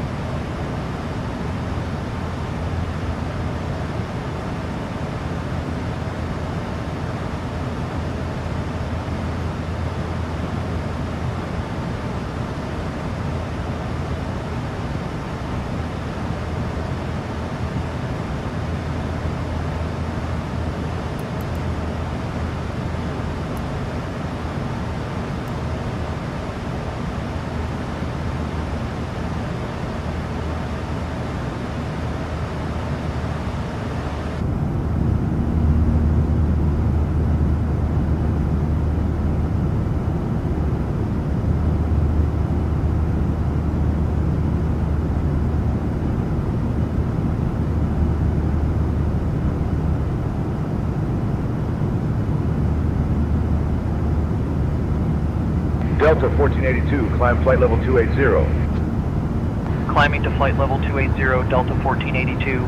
Delta 1482, climb flight level 280. Climbing to flight level 280, Delta 1482.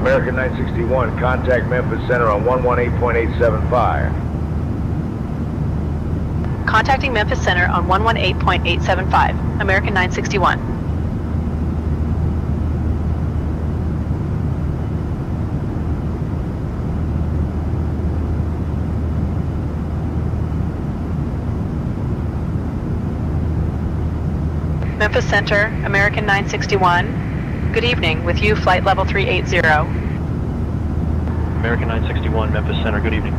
American 961, contact Memphis Center on 118.875. Contacting Memphis Center on 118.875, American 961. Memphis Center, American 961. Good evening, with you, flight level 380. American 961, Memphis Center, good evening.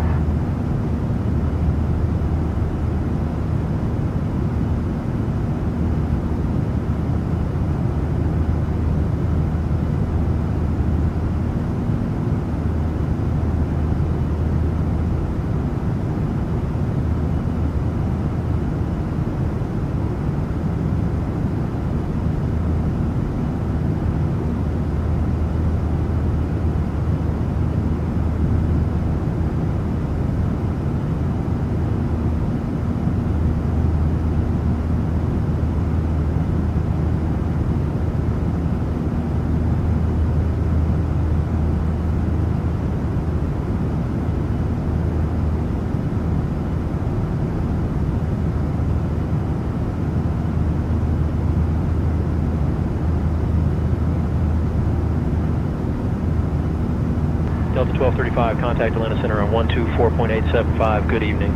Delta 1235, contact Atlanta Center on 124.875. Good evening.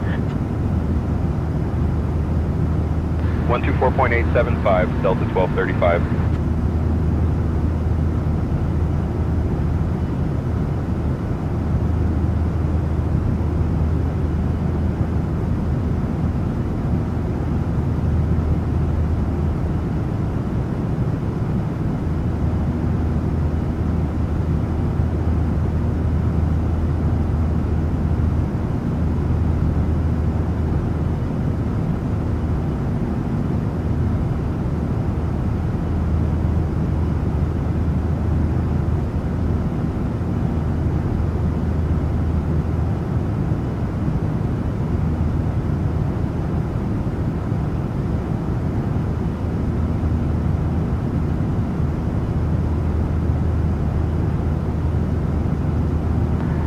124.875, Delta 1235.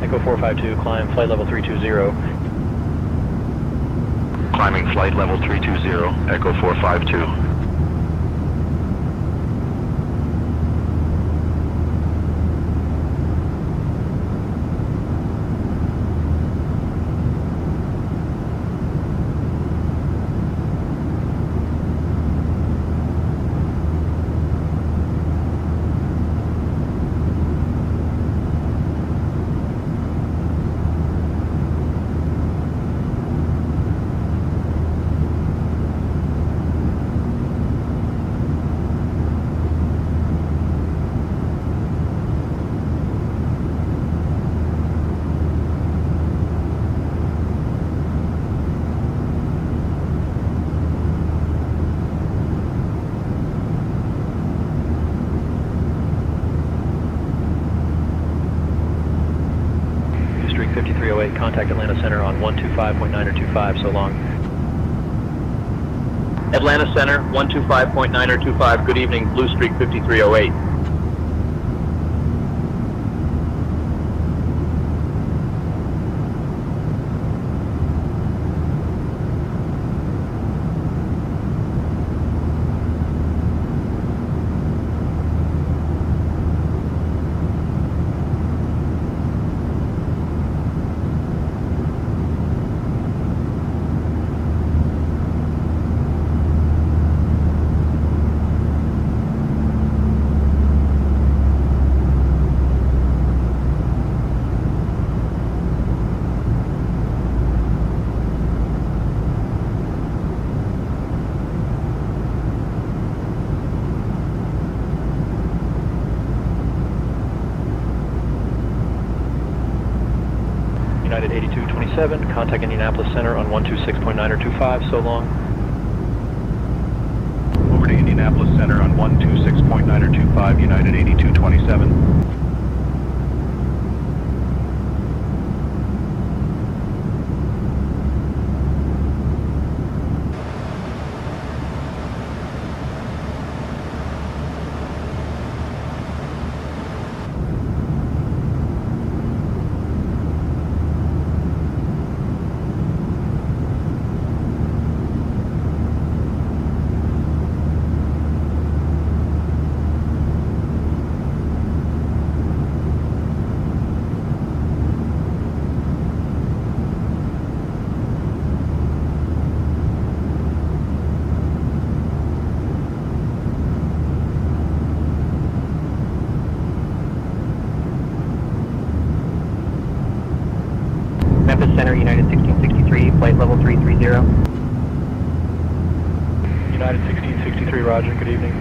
Echo 452, climb flight level 320. Climbing flight level 320, Echo 452. Streak 5308, contact Atlanta Center on 125.925, so long. Atlanta Center, 125.925, good evening, Blue Streak 5308. United 8227, contact Indianapolis Center on 126.925, so long. Over to Indianapolis Center on 126.925, United 8227. Memphis Center, United 1663, flight level 330. United 1663, roger, good evening.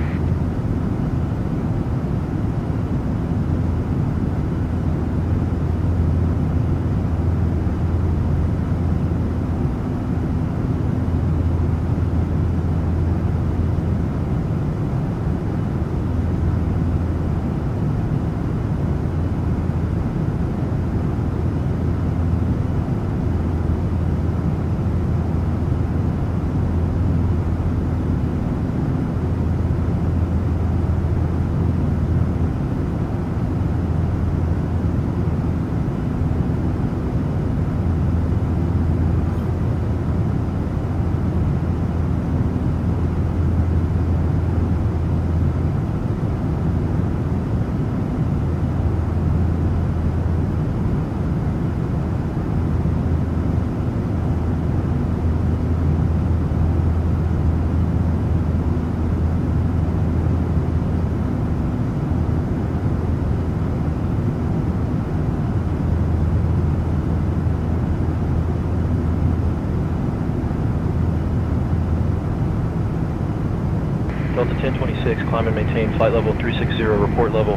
Delta 1026, climb and maintain flight level 360, report level.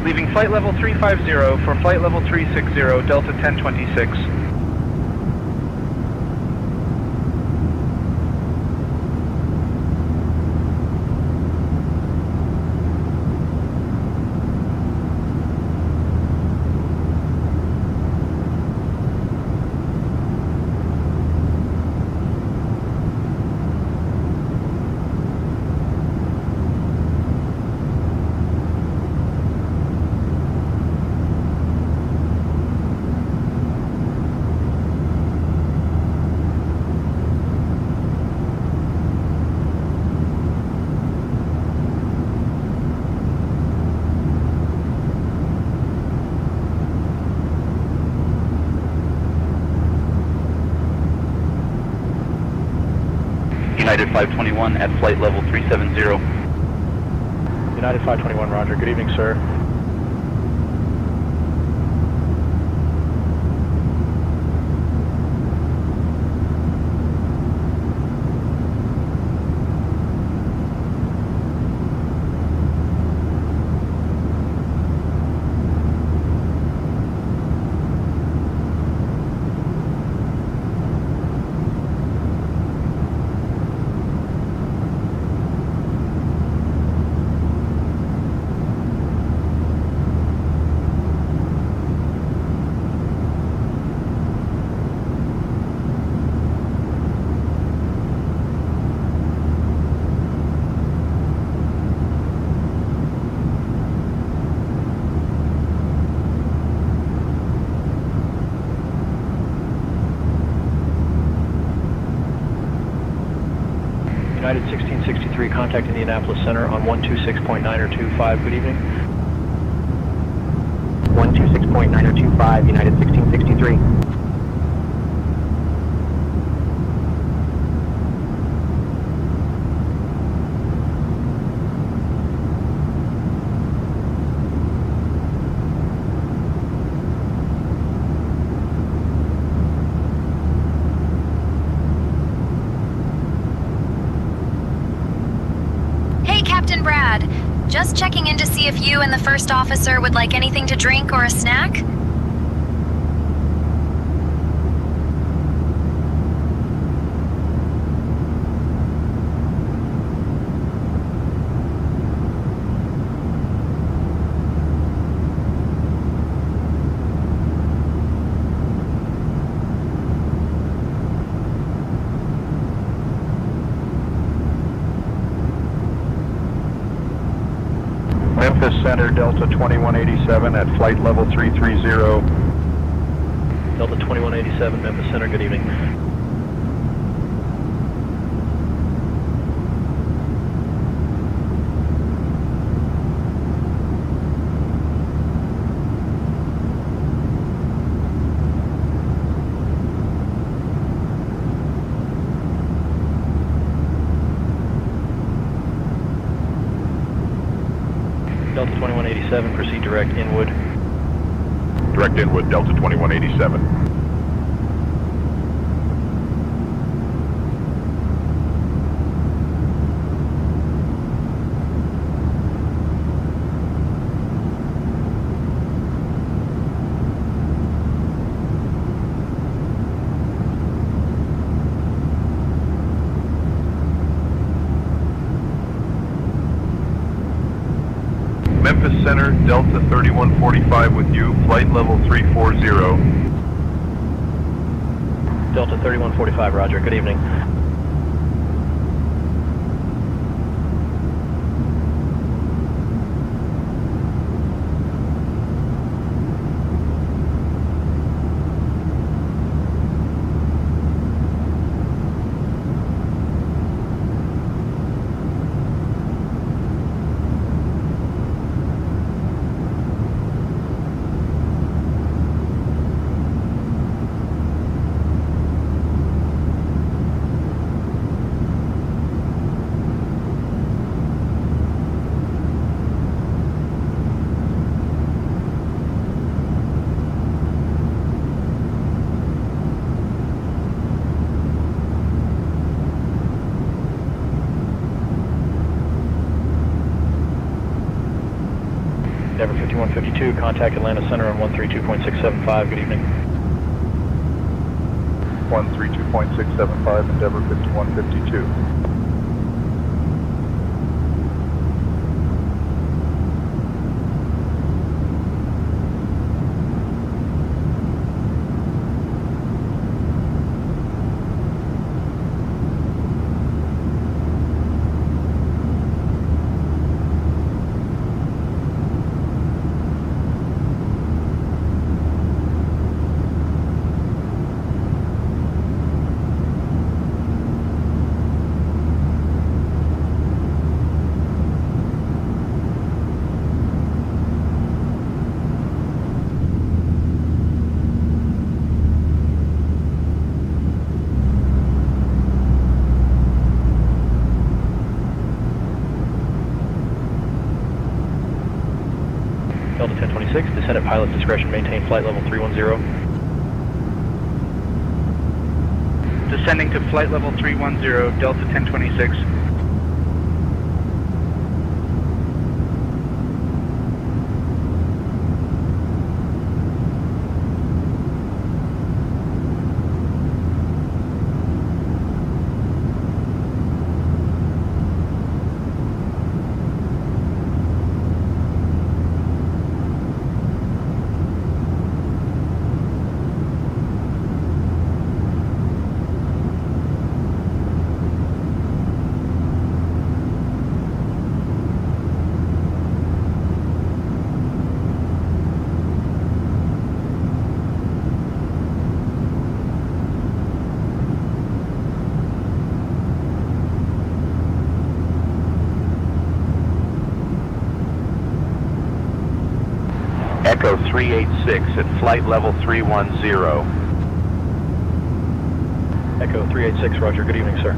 Leaving flight level 350 for flight level 360, Delta 1026. United 521 at flight level 370. United 521, roger. Good evening, sir. United 1663, contact Indianapolis Center on 126.9025. Good evening. 126.9025, United 1663. Captain Brad, just checking in to see if you and the first officer would like anything to drink or a snack? Memphis Center, Delta 2187 at flight level 330. Delta 2187, Memphis Center, good evening. Delta 2187, proceed direct inwood. Direct inwood, Delta 2187. Memphis Center, Delta 3145 with you, flight level 340. Delta 3145, roger, good evening. Endeavor 5152, contact Atlanta Center on 132.675. Good evening. 132.675, Endeavor 5152. Delta 1026, descend at pilot's discretion, maintain flight level 310. Descending to flight level 310, Delta 1026. Echo 386 at flight level 310. Echo 386, roger. Good evening, sir.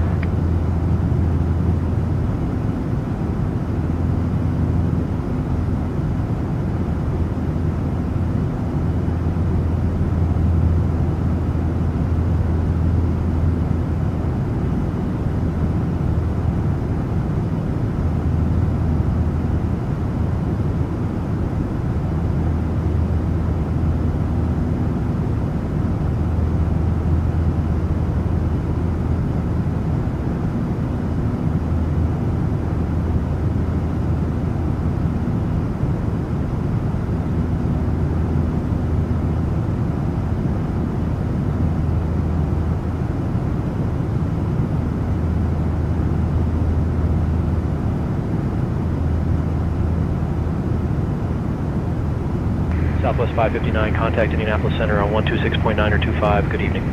Southwest 559, contact Indianapolis Center on 126.9 or 25. Good evening.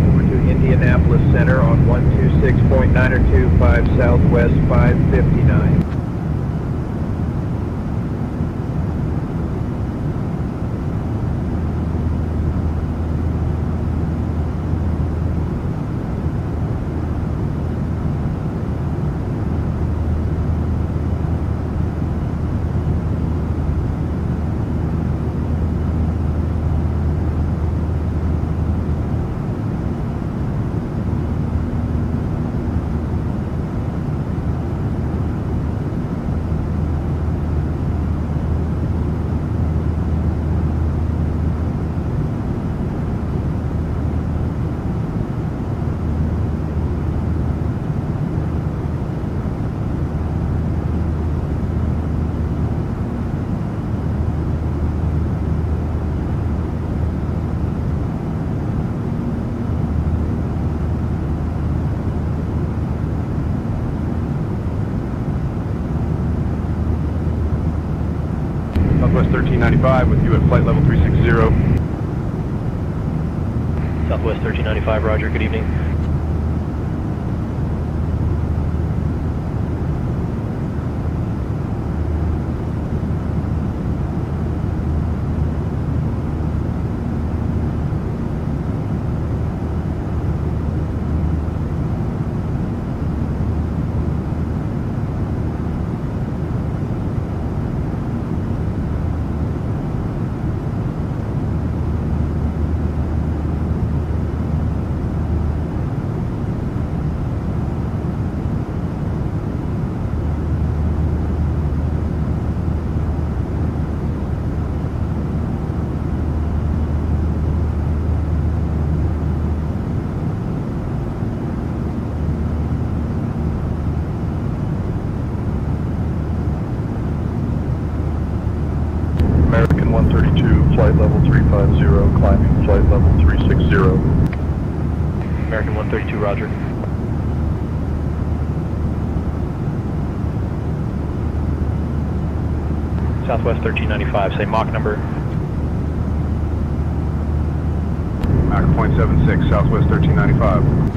Over to Indianapolis Center on 126.9 or 25, Southwest 559. Southwest 1395 with you at flight level 360. Southwest 1395, roger. Good evening. flight level 350, climbing flight level 360. American 132, roger. Southwest 1395, say Mach number. Mach .76, Southwest 1395.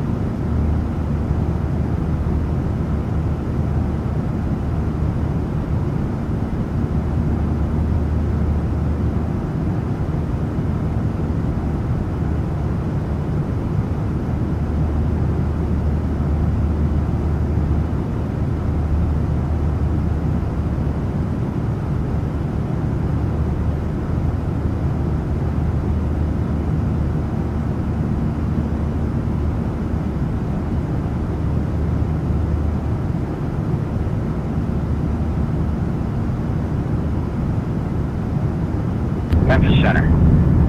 Memphis Center,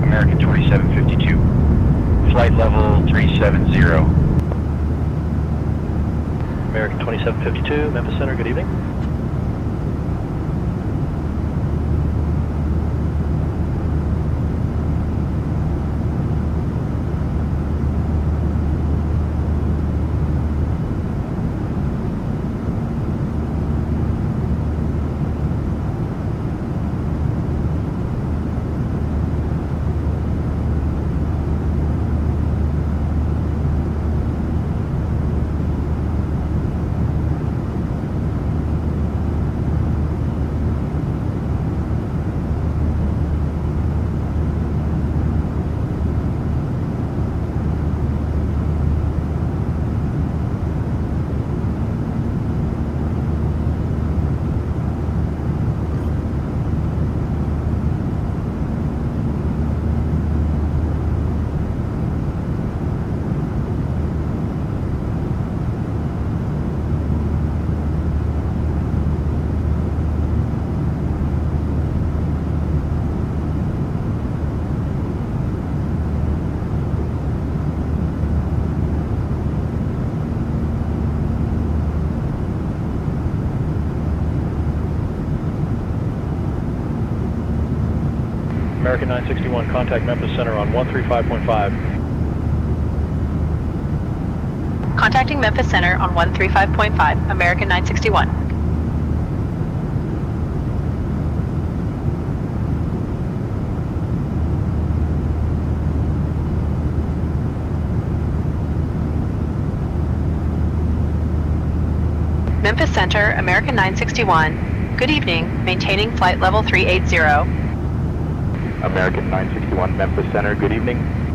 American 2752. Flight level 370. American 2752, Memphis Center, good evening. American 961, contact Memphis Center on 135.5. Contacting Memphis Center on 135.5, American 961. Memphis Center, American 961. Good evening, maintaining flight level 380. American 961, Memphis Center, good evening.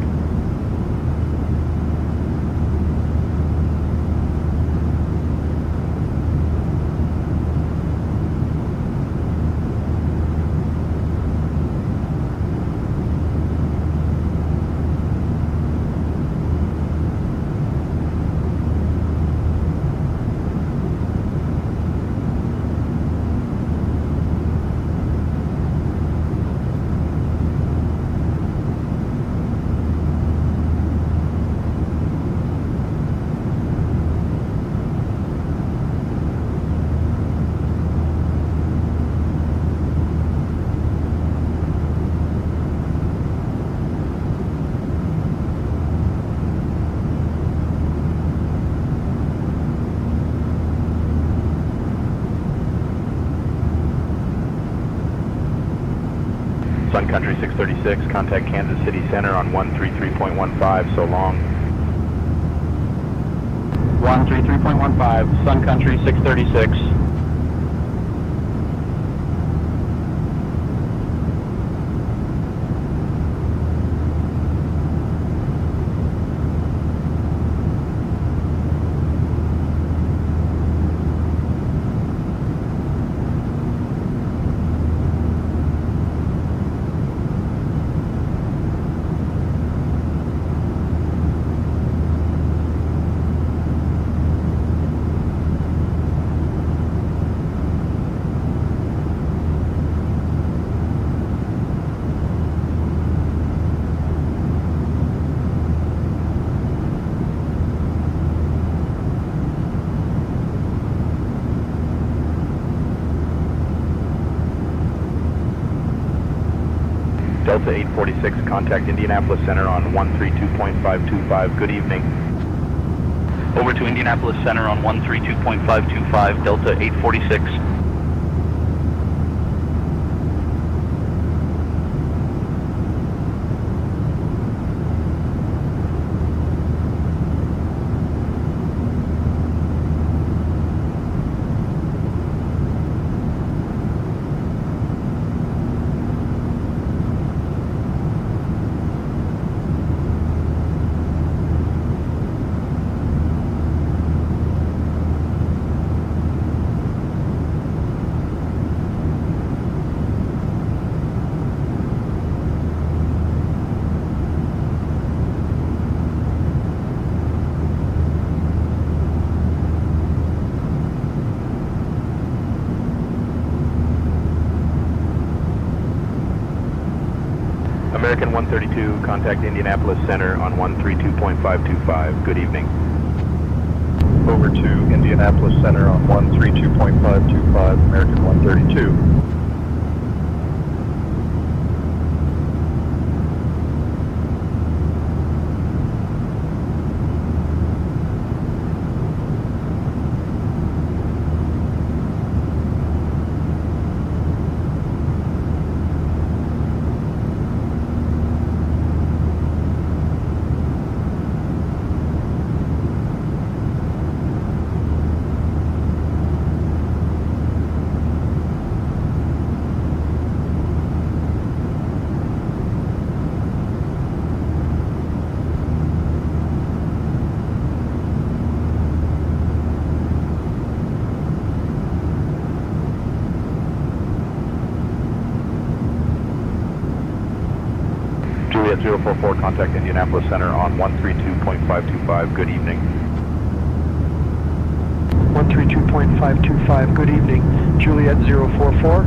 Sun Country 636, contact Kansas City Center on 133.15, so long. 133.15, Sun Country 636. Delta 846, contact Indianapolis Center on 132.525. Good evening. Over to Indianapolis Center on 132.525, Delta 846. American 132, contact Indianapolis Center on 132.525. Good evening. Over to Indianapolis Center on 132.525, American 132. Juliet 044, contact Indianapolis Center on 132.525. Good evening. 132.525, good evening. Juliet 044.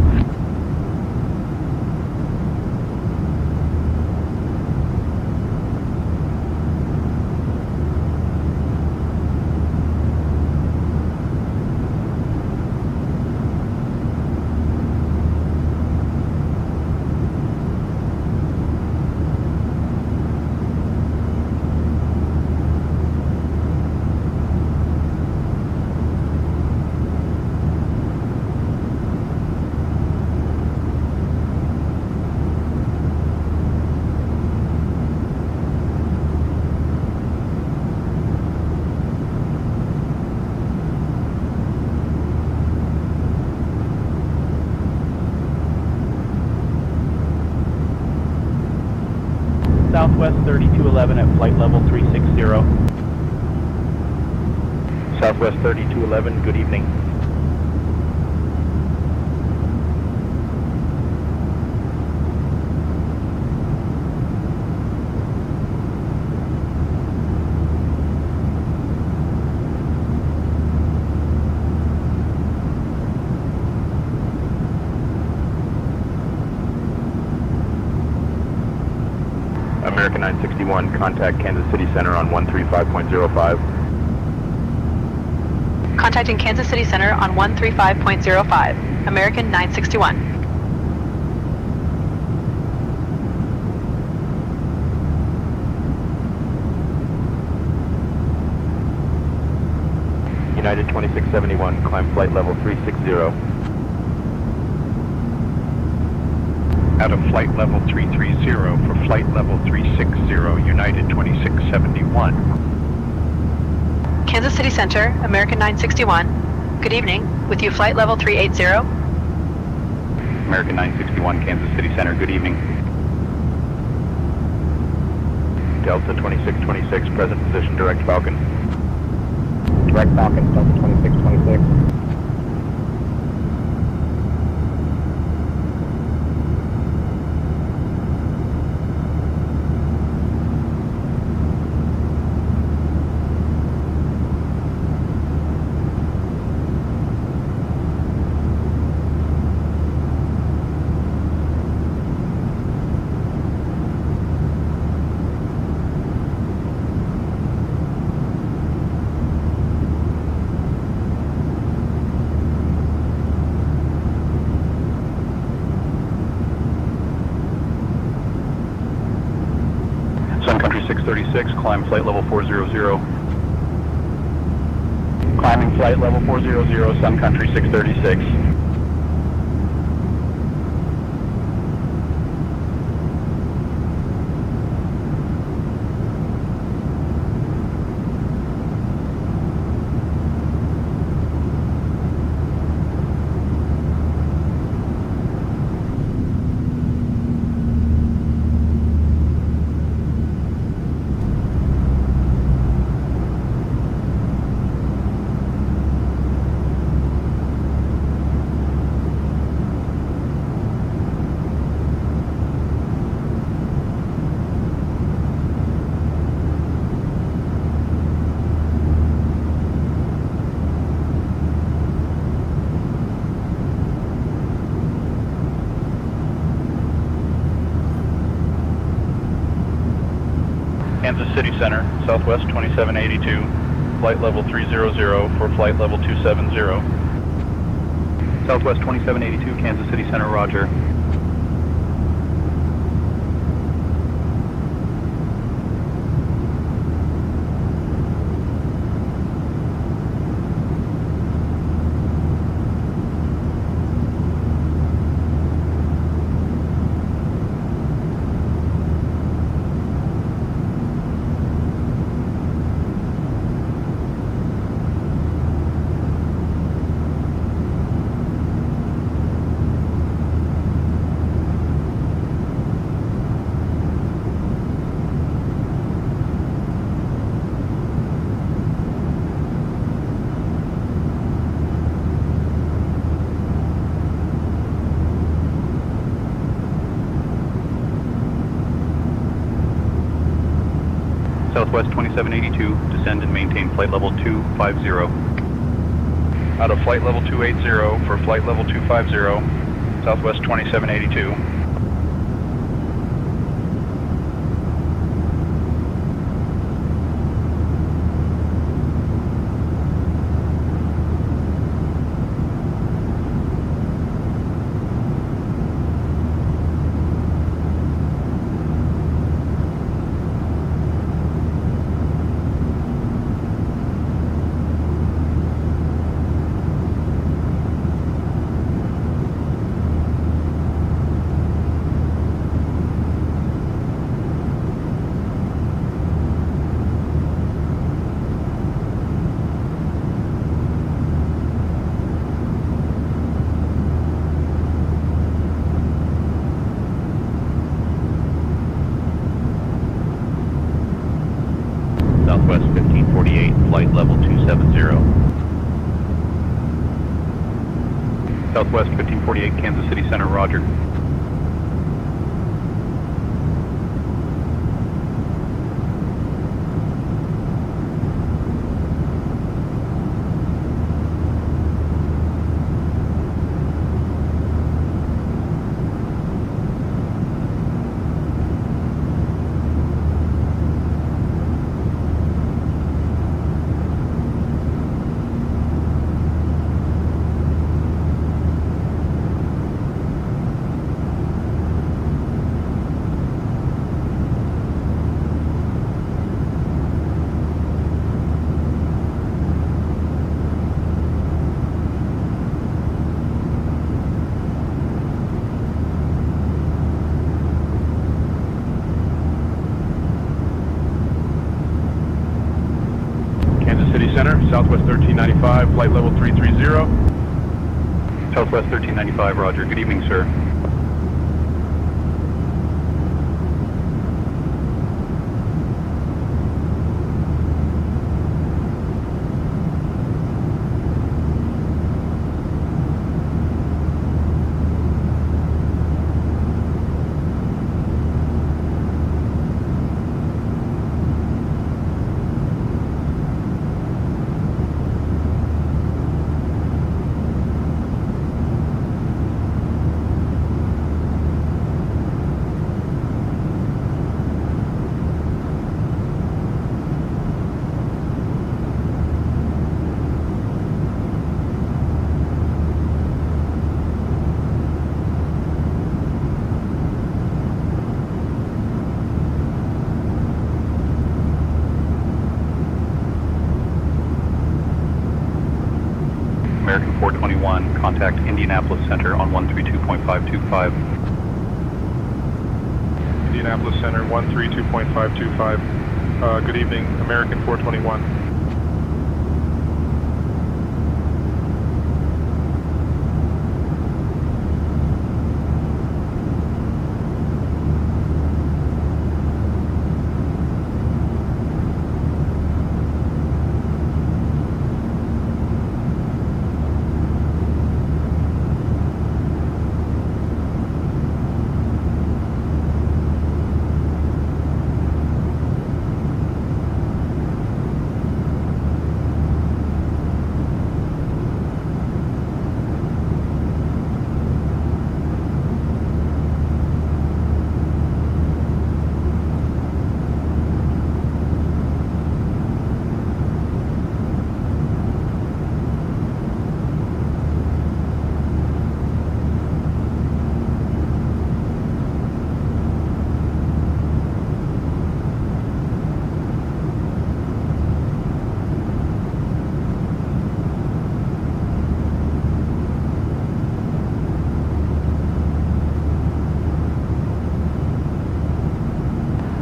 Southwest 3211 at flight level 360. Southwest 3211, good evening. American 961, contact Kansas City Center on 135.05. Contacting Kansas City Center on 135.05, American 961. United 2671, climb flight level 360. Out of flight level 330 for flight level 360, United 2671. Kansas City Center, American 961. Good evening. With you, flight level 380. American 961, Kansas City Center, good evening. Delta 2626, present position, direct Falcon. Direct Falcon, Delta 2626. 636, climb flight level 400. Climbing flight level 400, Sun Country 636. Kansas City Center, Southwest 2782, flight level 300 for flight level 270. Southwest 2782, Kansas City Center, roger. Southwest 2782, descend and maintain flight level 250. Out of flight level 280 for flight level 250, Southwest 2782. Southwest 1548, flight level 270. Southwest 1548, Kansas City Center, roger. Center, Southwest 1395, flight level 330. Southwest 1395, roger. Good evening, sir. contact Indianapolis Center on 132.525. Indianapolis Center, 132.525. Good evening, American 421.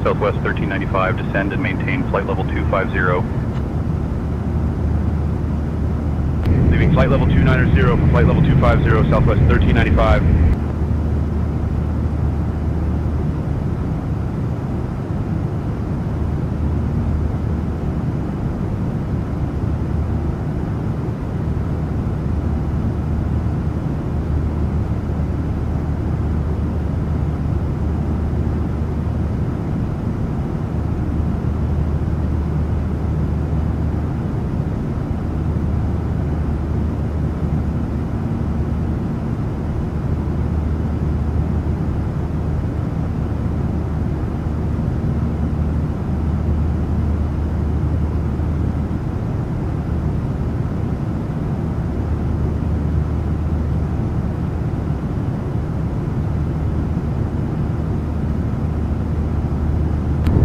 Southwest 1395, descend and maintain flight level 250. Leaving flight level 290 for flight level 250, Southwest 1395.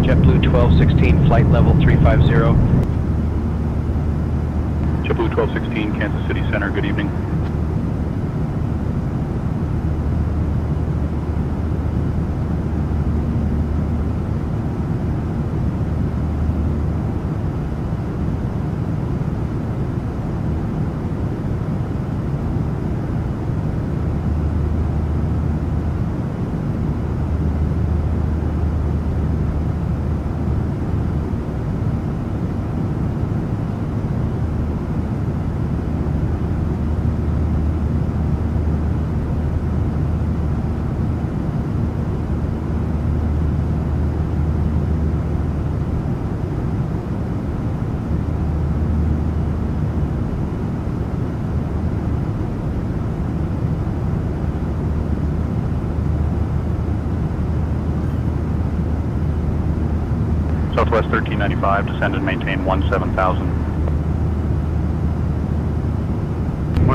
JetBlue 1216, flight level 350. JetBlue 1216, Kansas City Center, good evening. Southwest 1395, descend and maintain 17,000.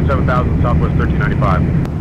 17,000, Southwest 1395.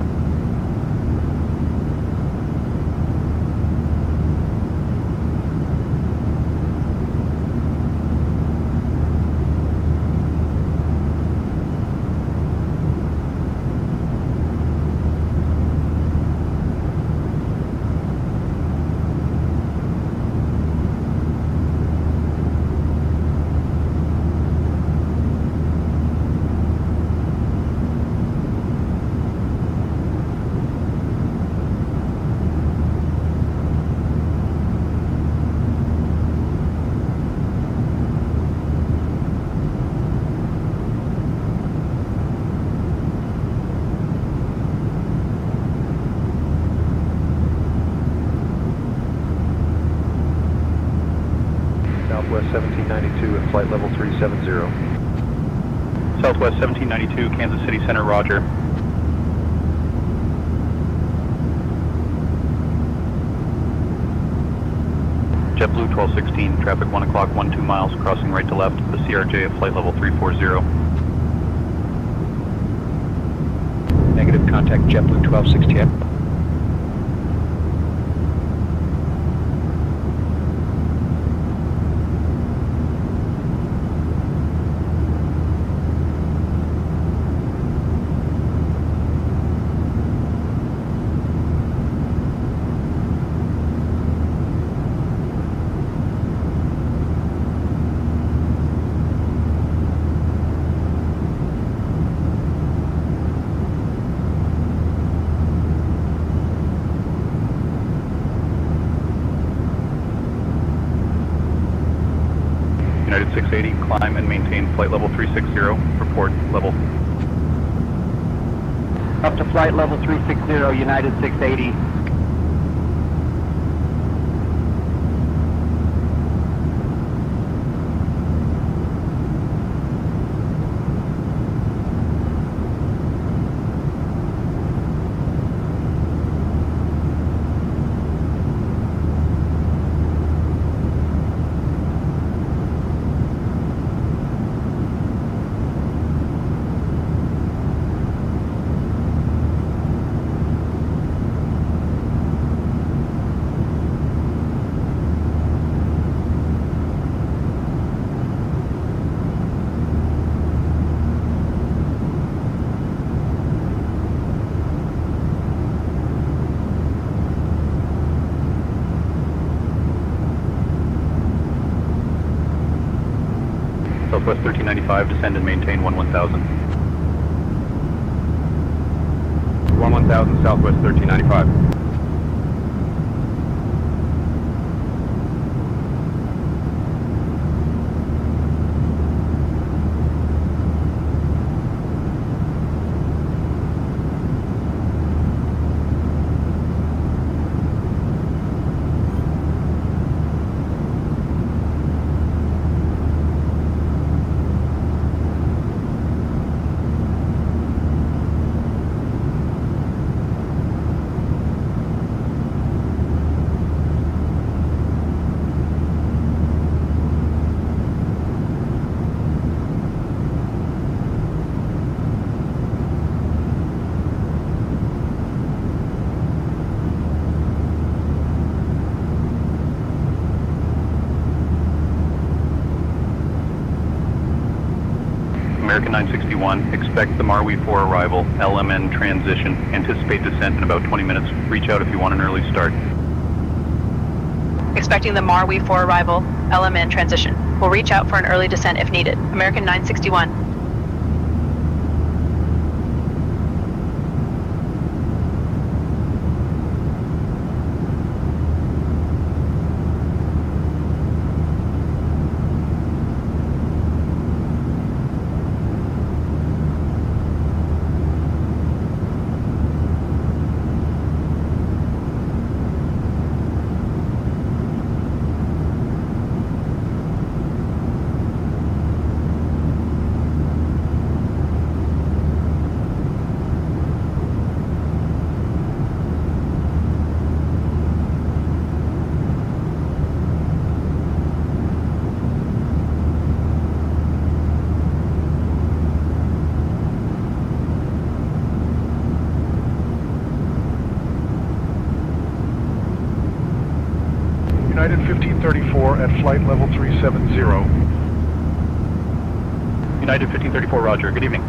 Southwest 1792 at flight level 370. Southwest 1792, Kansas City Center, roger. JetBlue 1216, traffic 1 o'clock, 12 miles, crossing right to left, the CRJ at flight level 340. Negative, contact JetBlue 1216. climb and maintain flight level 360, report level. Up to flight level 360, United 680. Southwest 1395, descend and maintain 11,000. 11,000 Southwest 1395. American 961, expect the Marwi 4 arrival, LMN transition, anticipate descent in about 20 minutes. Reach out if you want an early start. Expecting the Marwi 4 arrival, LMN transition. We'll reach out for an early descent if needed. American 961. United 1534 at flight level 370. United 1534, roger. Good evening.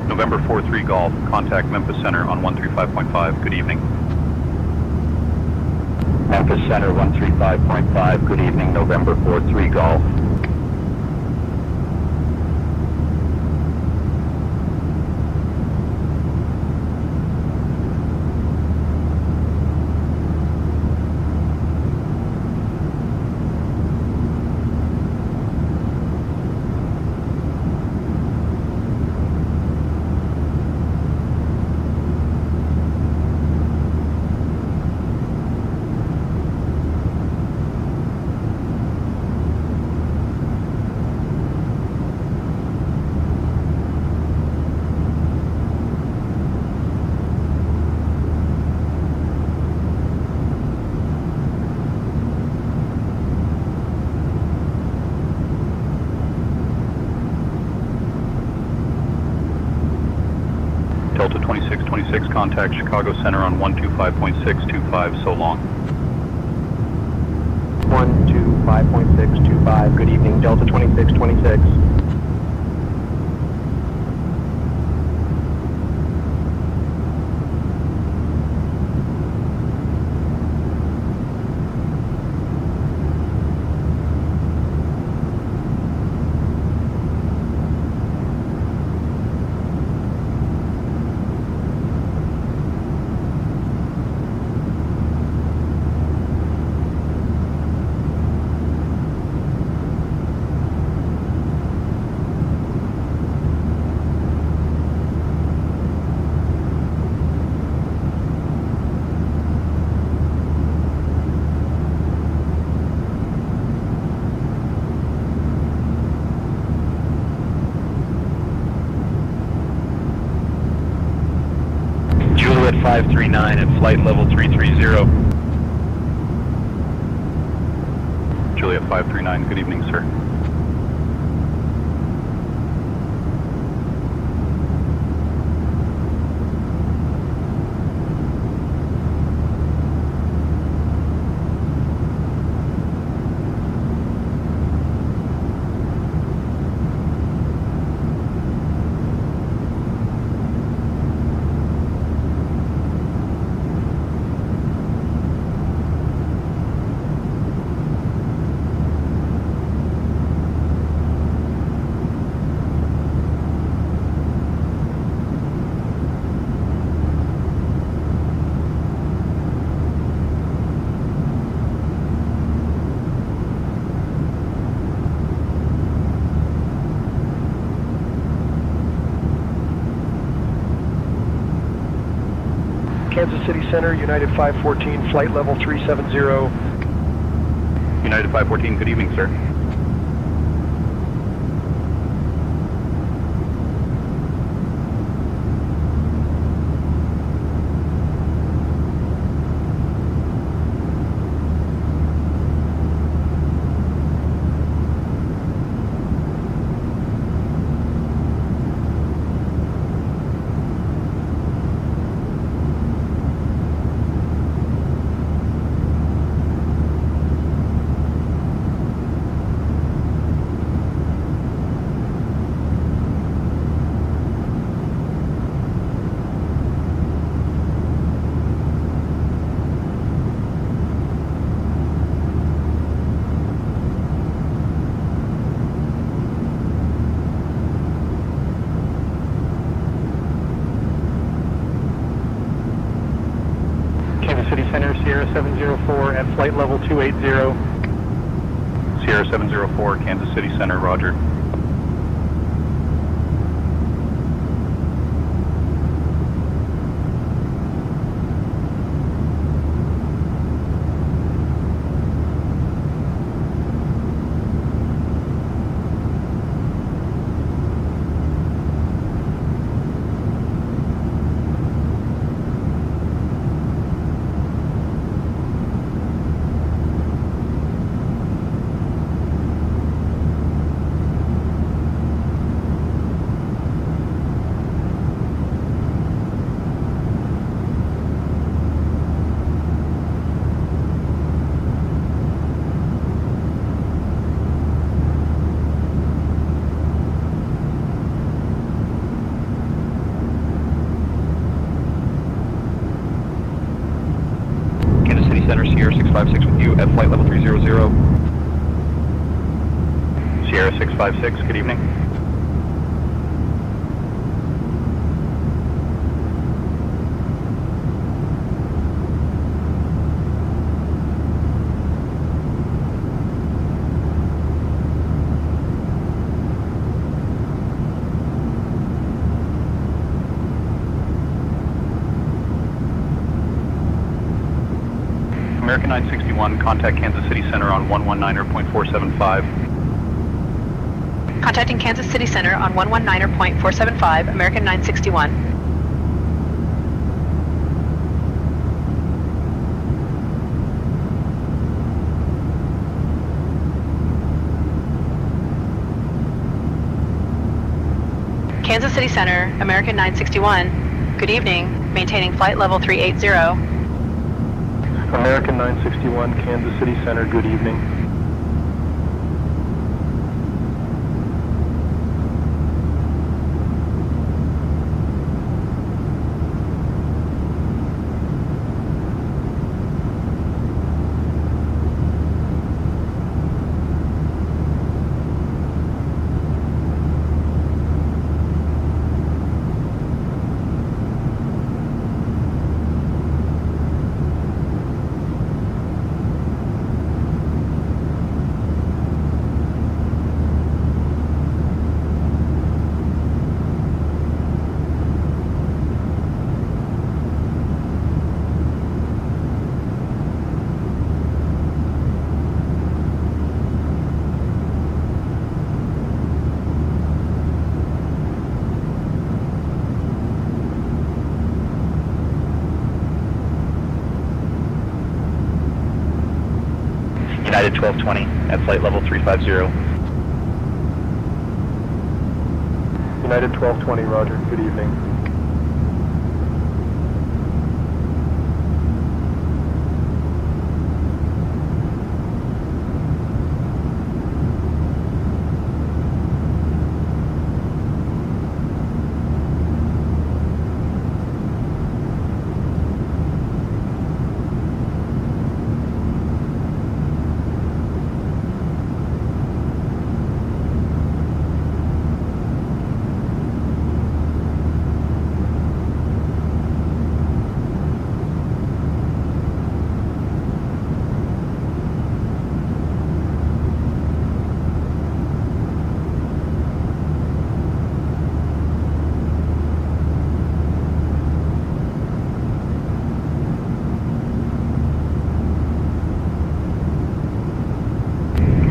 November 43 Golf, contact Memphis Center on 135.5. Good evening. Memphis Center 135.5. Good evening, November 43 Golf. 26, contact Chicago Center on 125.625, so long. 125.625, good evening, Delta 2626. Juliet 539 at flight level 330. Juliet 539, good evening, sir. Kansas City Center, United 514, flight level 370. United 514, good evening, sir. City Center, Sierra 704 at flight level 280. Sierra 704, Kansas City Center, roger. Center, Sierra 656 with you at flight level 300. Sierra 656, good evening. American 961, contact Kansas City Center on 119.475. Contacting Kansas City Center on 119.475, American 961. Kansas City Center, American 961. Good evening. maintaining flight level 380. American 961, Kansas City Center, good evening. United 1220 at flight level 350. United 1220, roger, good evening.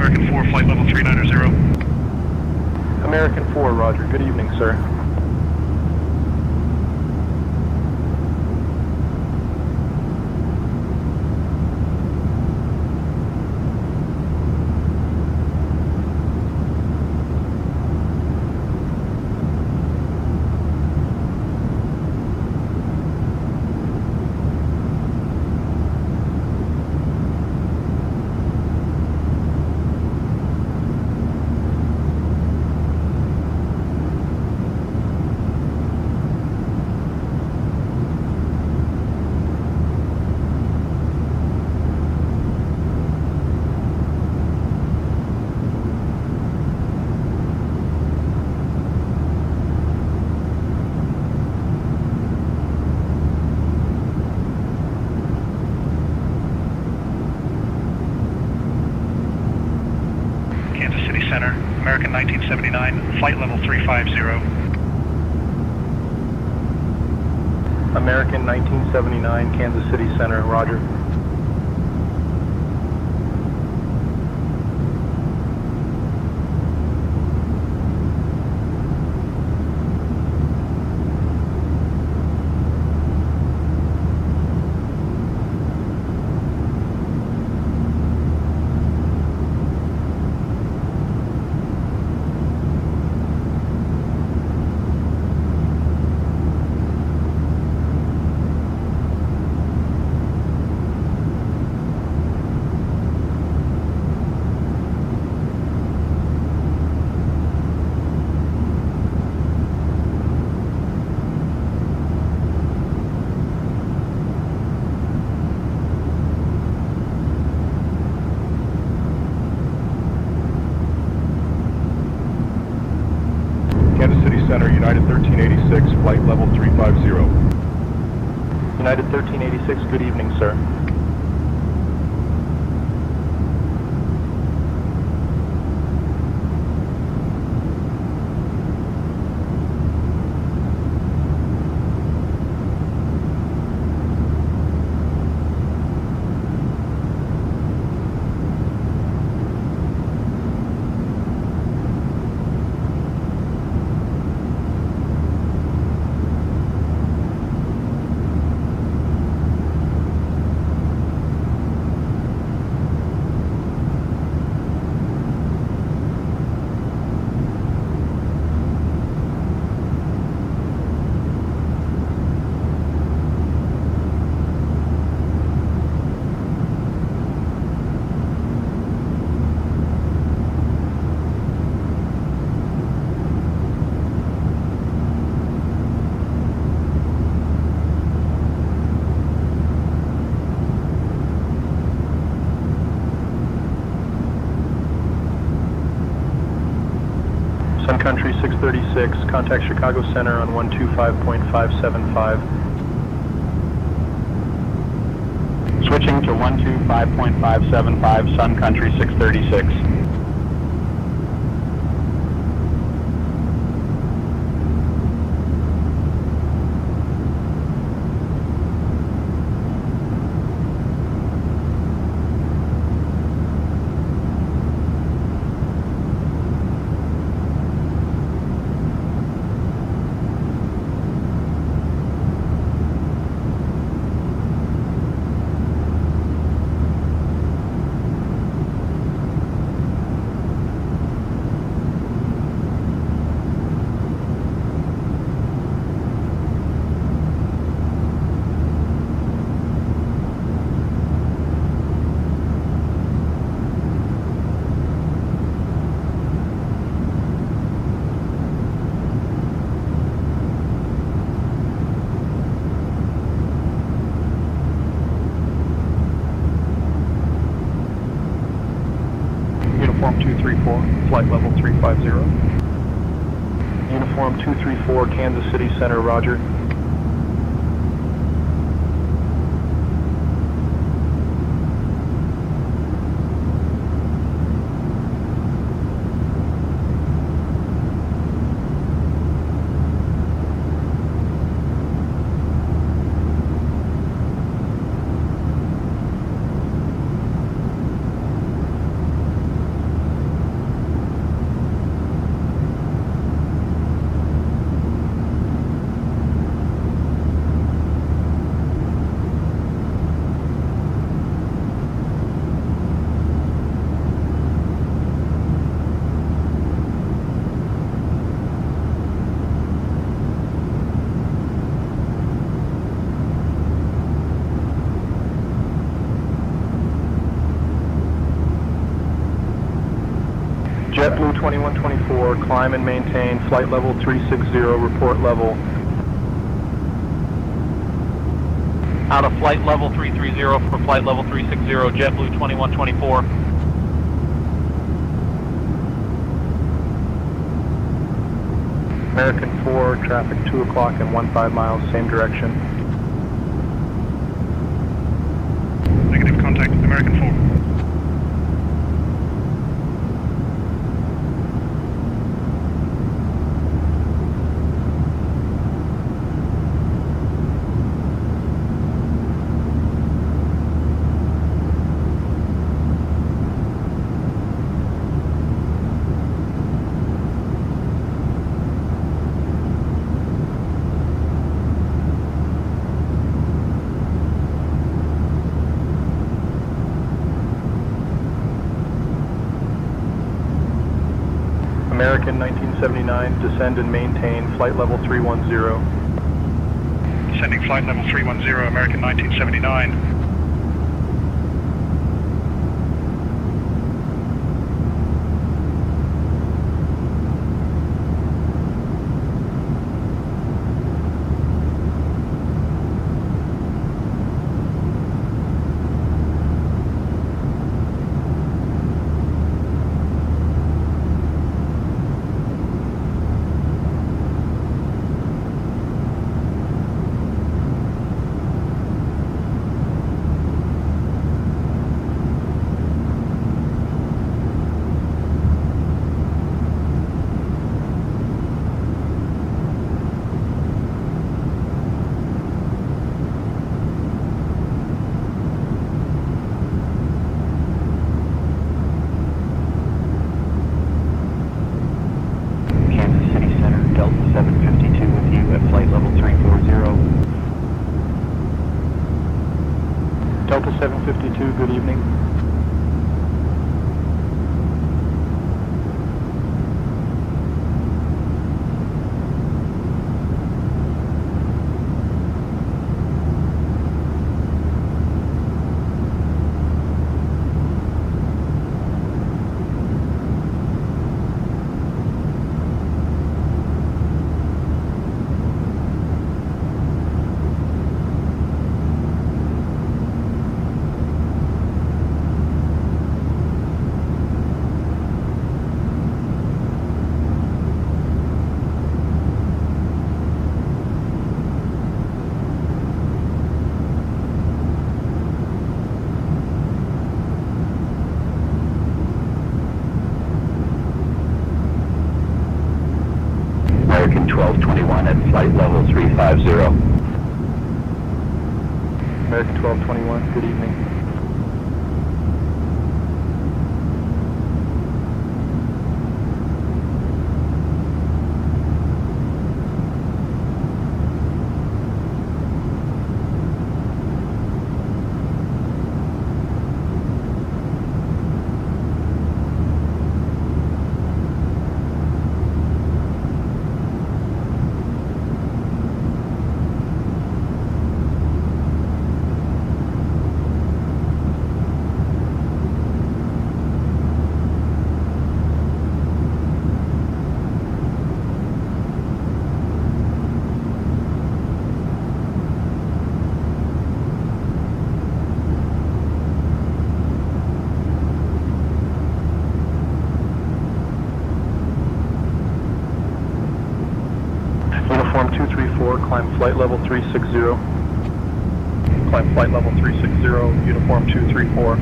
American 4, flight level 390. American 4, roger, good evening, sir. Kansas City Center, American 1979, flight level 350. American 1979, Kansas City Center, roger. Kansas City Center, United 1386, flight level 350. United 1386, good evening, sir. Sun Country 636, contact Chicago Center on 125.575. Switching to 125.575, Sun Country 636. Uniform 234, flight level 350. Uniform 234, Kansas City Center, roger. JetBlue 2124, climb and maintain flight level 360, report level. Out of flight level 330 for flight level 360, JetBlue 2124. American 4, traffic 2 o'clock and 15 miles, same direction. Negative, contact American 4. American 1979, descend and maintain flight level 310. Descending flight level 310, American 1979. Delta 752, good evening. American 1221 at flight level 350. American 1221, good evening. Uniform 234, climb flight level 360. Climb flight level 360, Uniform 234.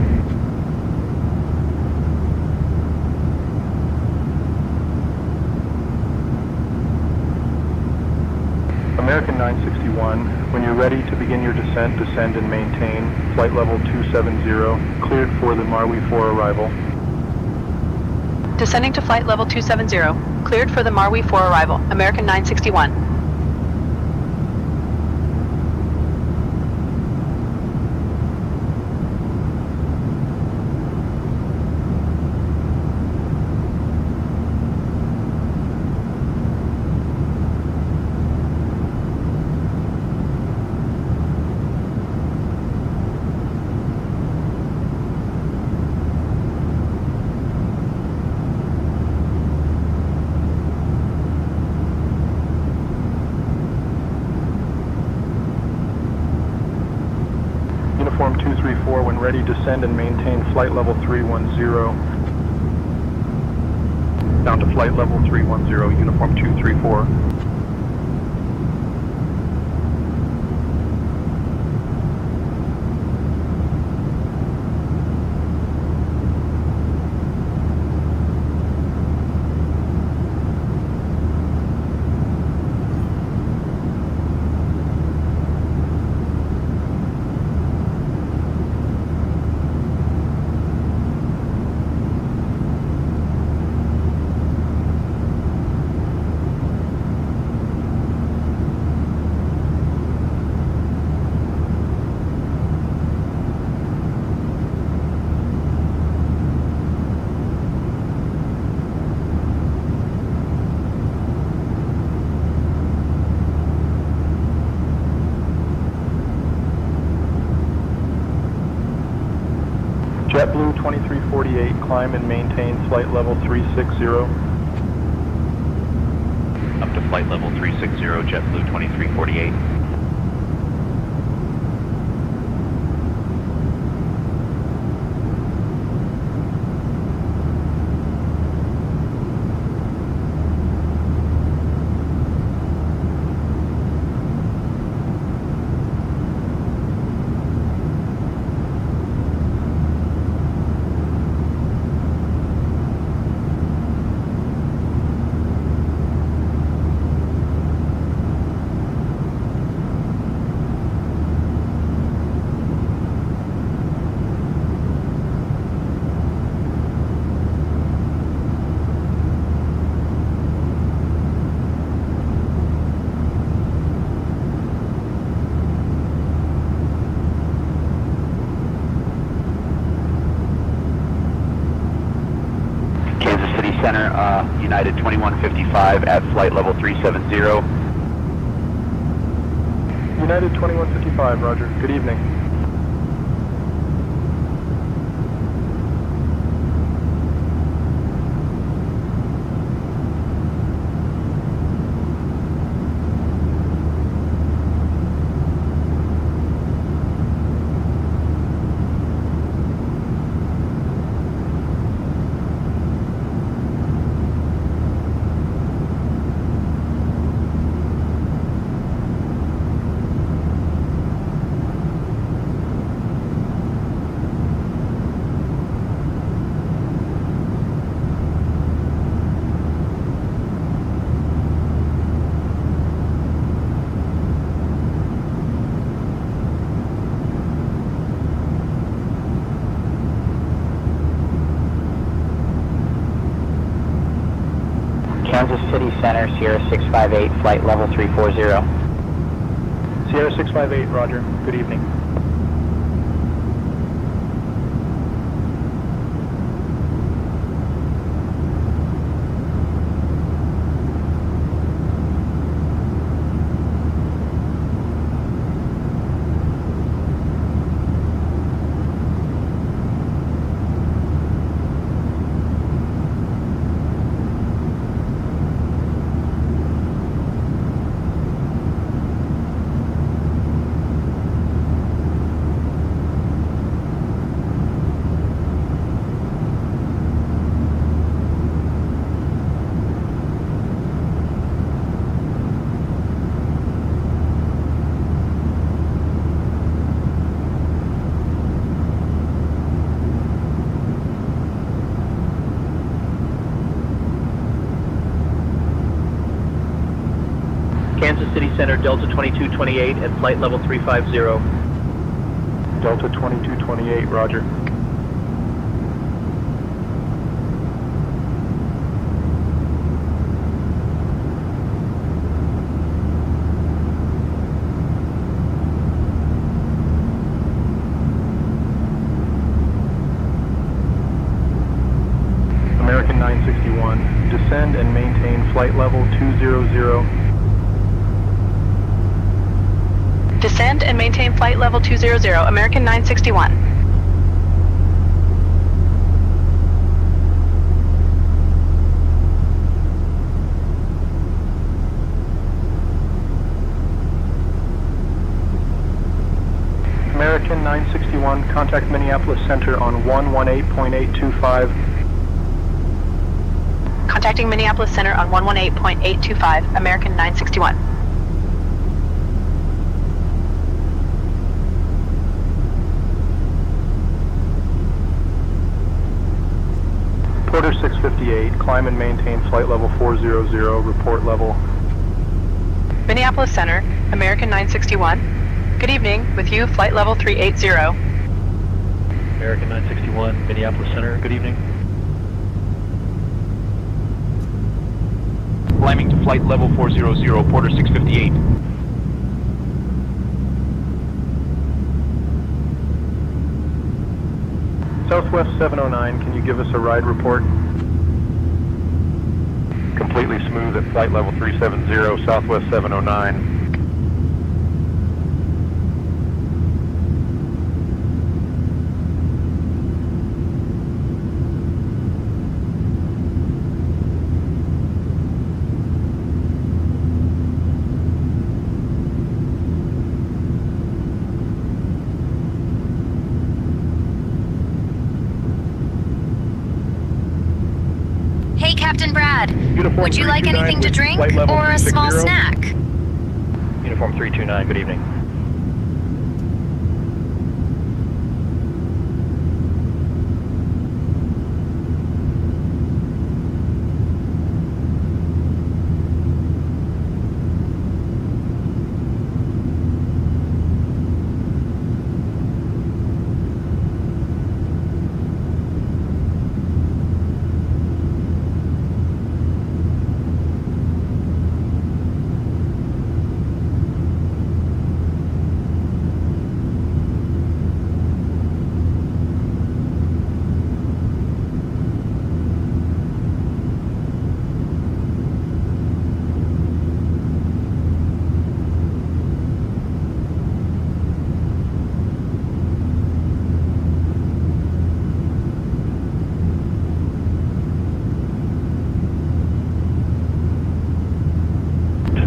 American 961, when you're ready to begin your descent, descend and maintain flight level 270, cleared for the Marwi 4 arrival. Descending to flight level 270, cleared for the Marwi 4 arrival, American 961. Uniform 234, when ready, descend and maintain flight level 310. Down to flight level 310, Uniform 234. JetBlue 2348, climb and maintain flight level 360. Up to flight level 360, JetBlue 2348. Center, United 2155 at flight level 370. United 2155, roger. Good evening. Kansas City Center, Sierra 658, flight level 340. Sierra 658, roger. Good evening. Kansas City Center, Delta 2228 at flight level 350. Delta 2228, roger. American 961, descend and maintain flight level 200. Descend and maintain flight level 200, American 961. American 961, contact Minneapolis Center on 118.825. Contacting Minneapolis Center on 118.825, American 961. Porter 658, climb and maintain flight level 400, report level. Minneapolis Center, American 961. Good evening, with you, flight level 380. American 961, Minneapolis Center, good evening. Climbing to flight level 400, Porter 658. Southwest 709, can you give us a ride report? Completely smooth at flight level 370, Southwest 709. Hey, Captain Brad. Uniform Would you like anything to drink or a small snack? Uniform 329, good evening.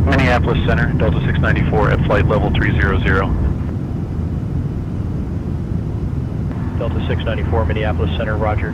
Minneapolis Center, Delta 694 at flight level 300. Delta 694, Minneapolis Center, roger.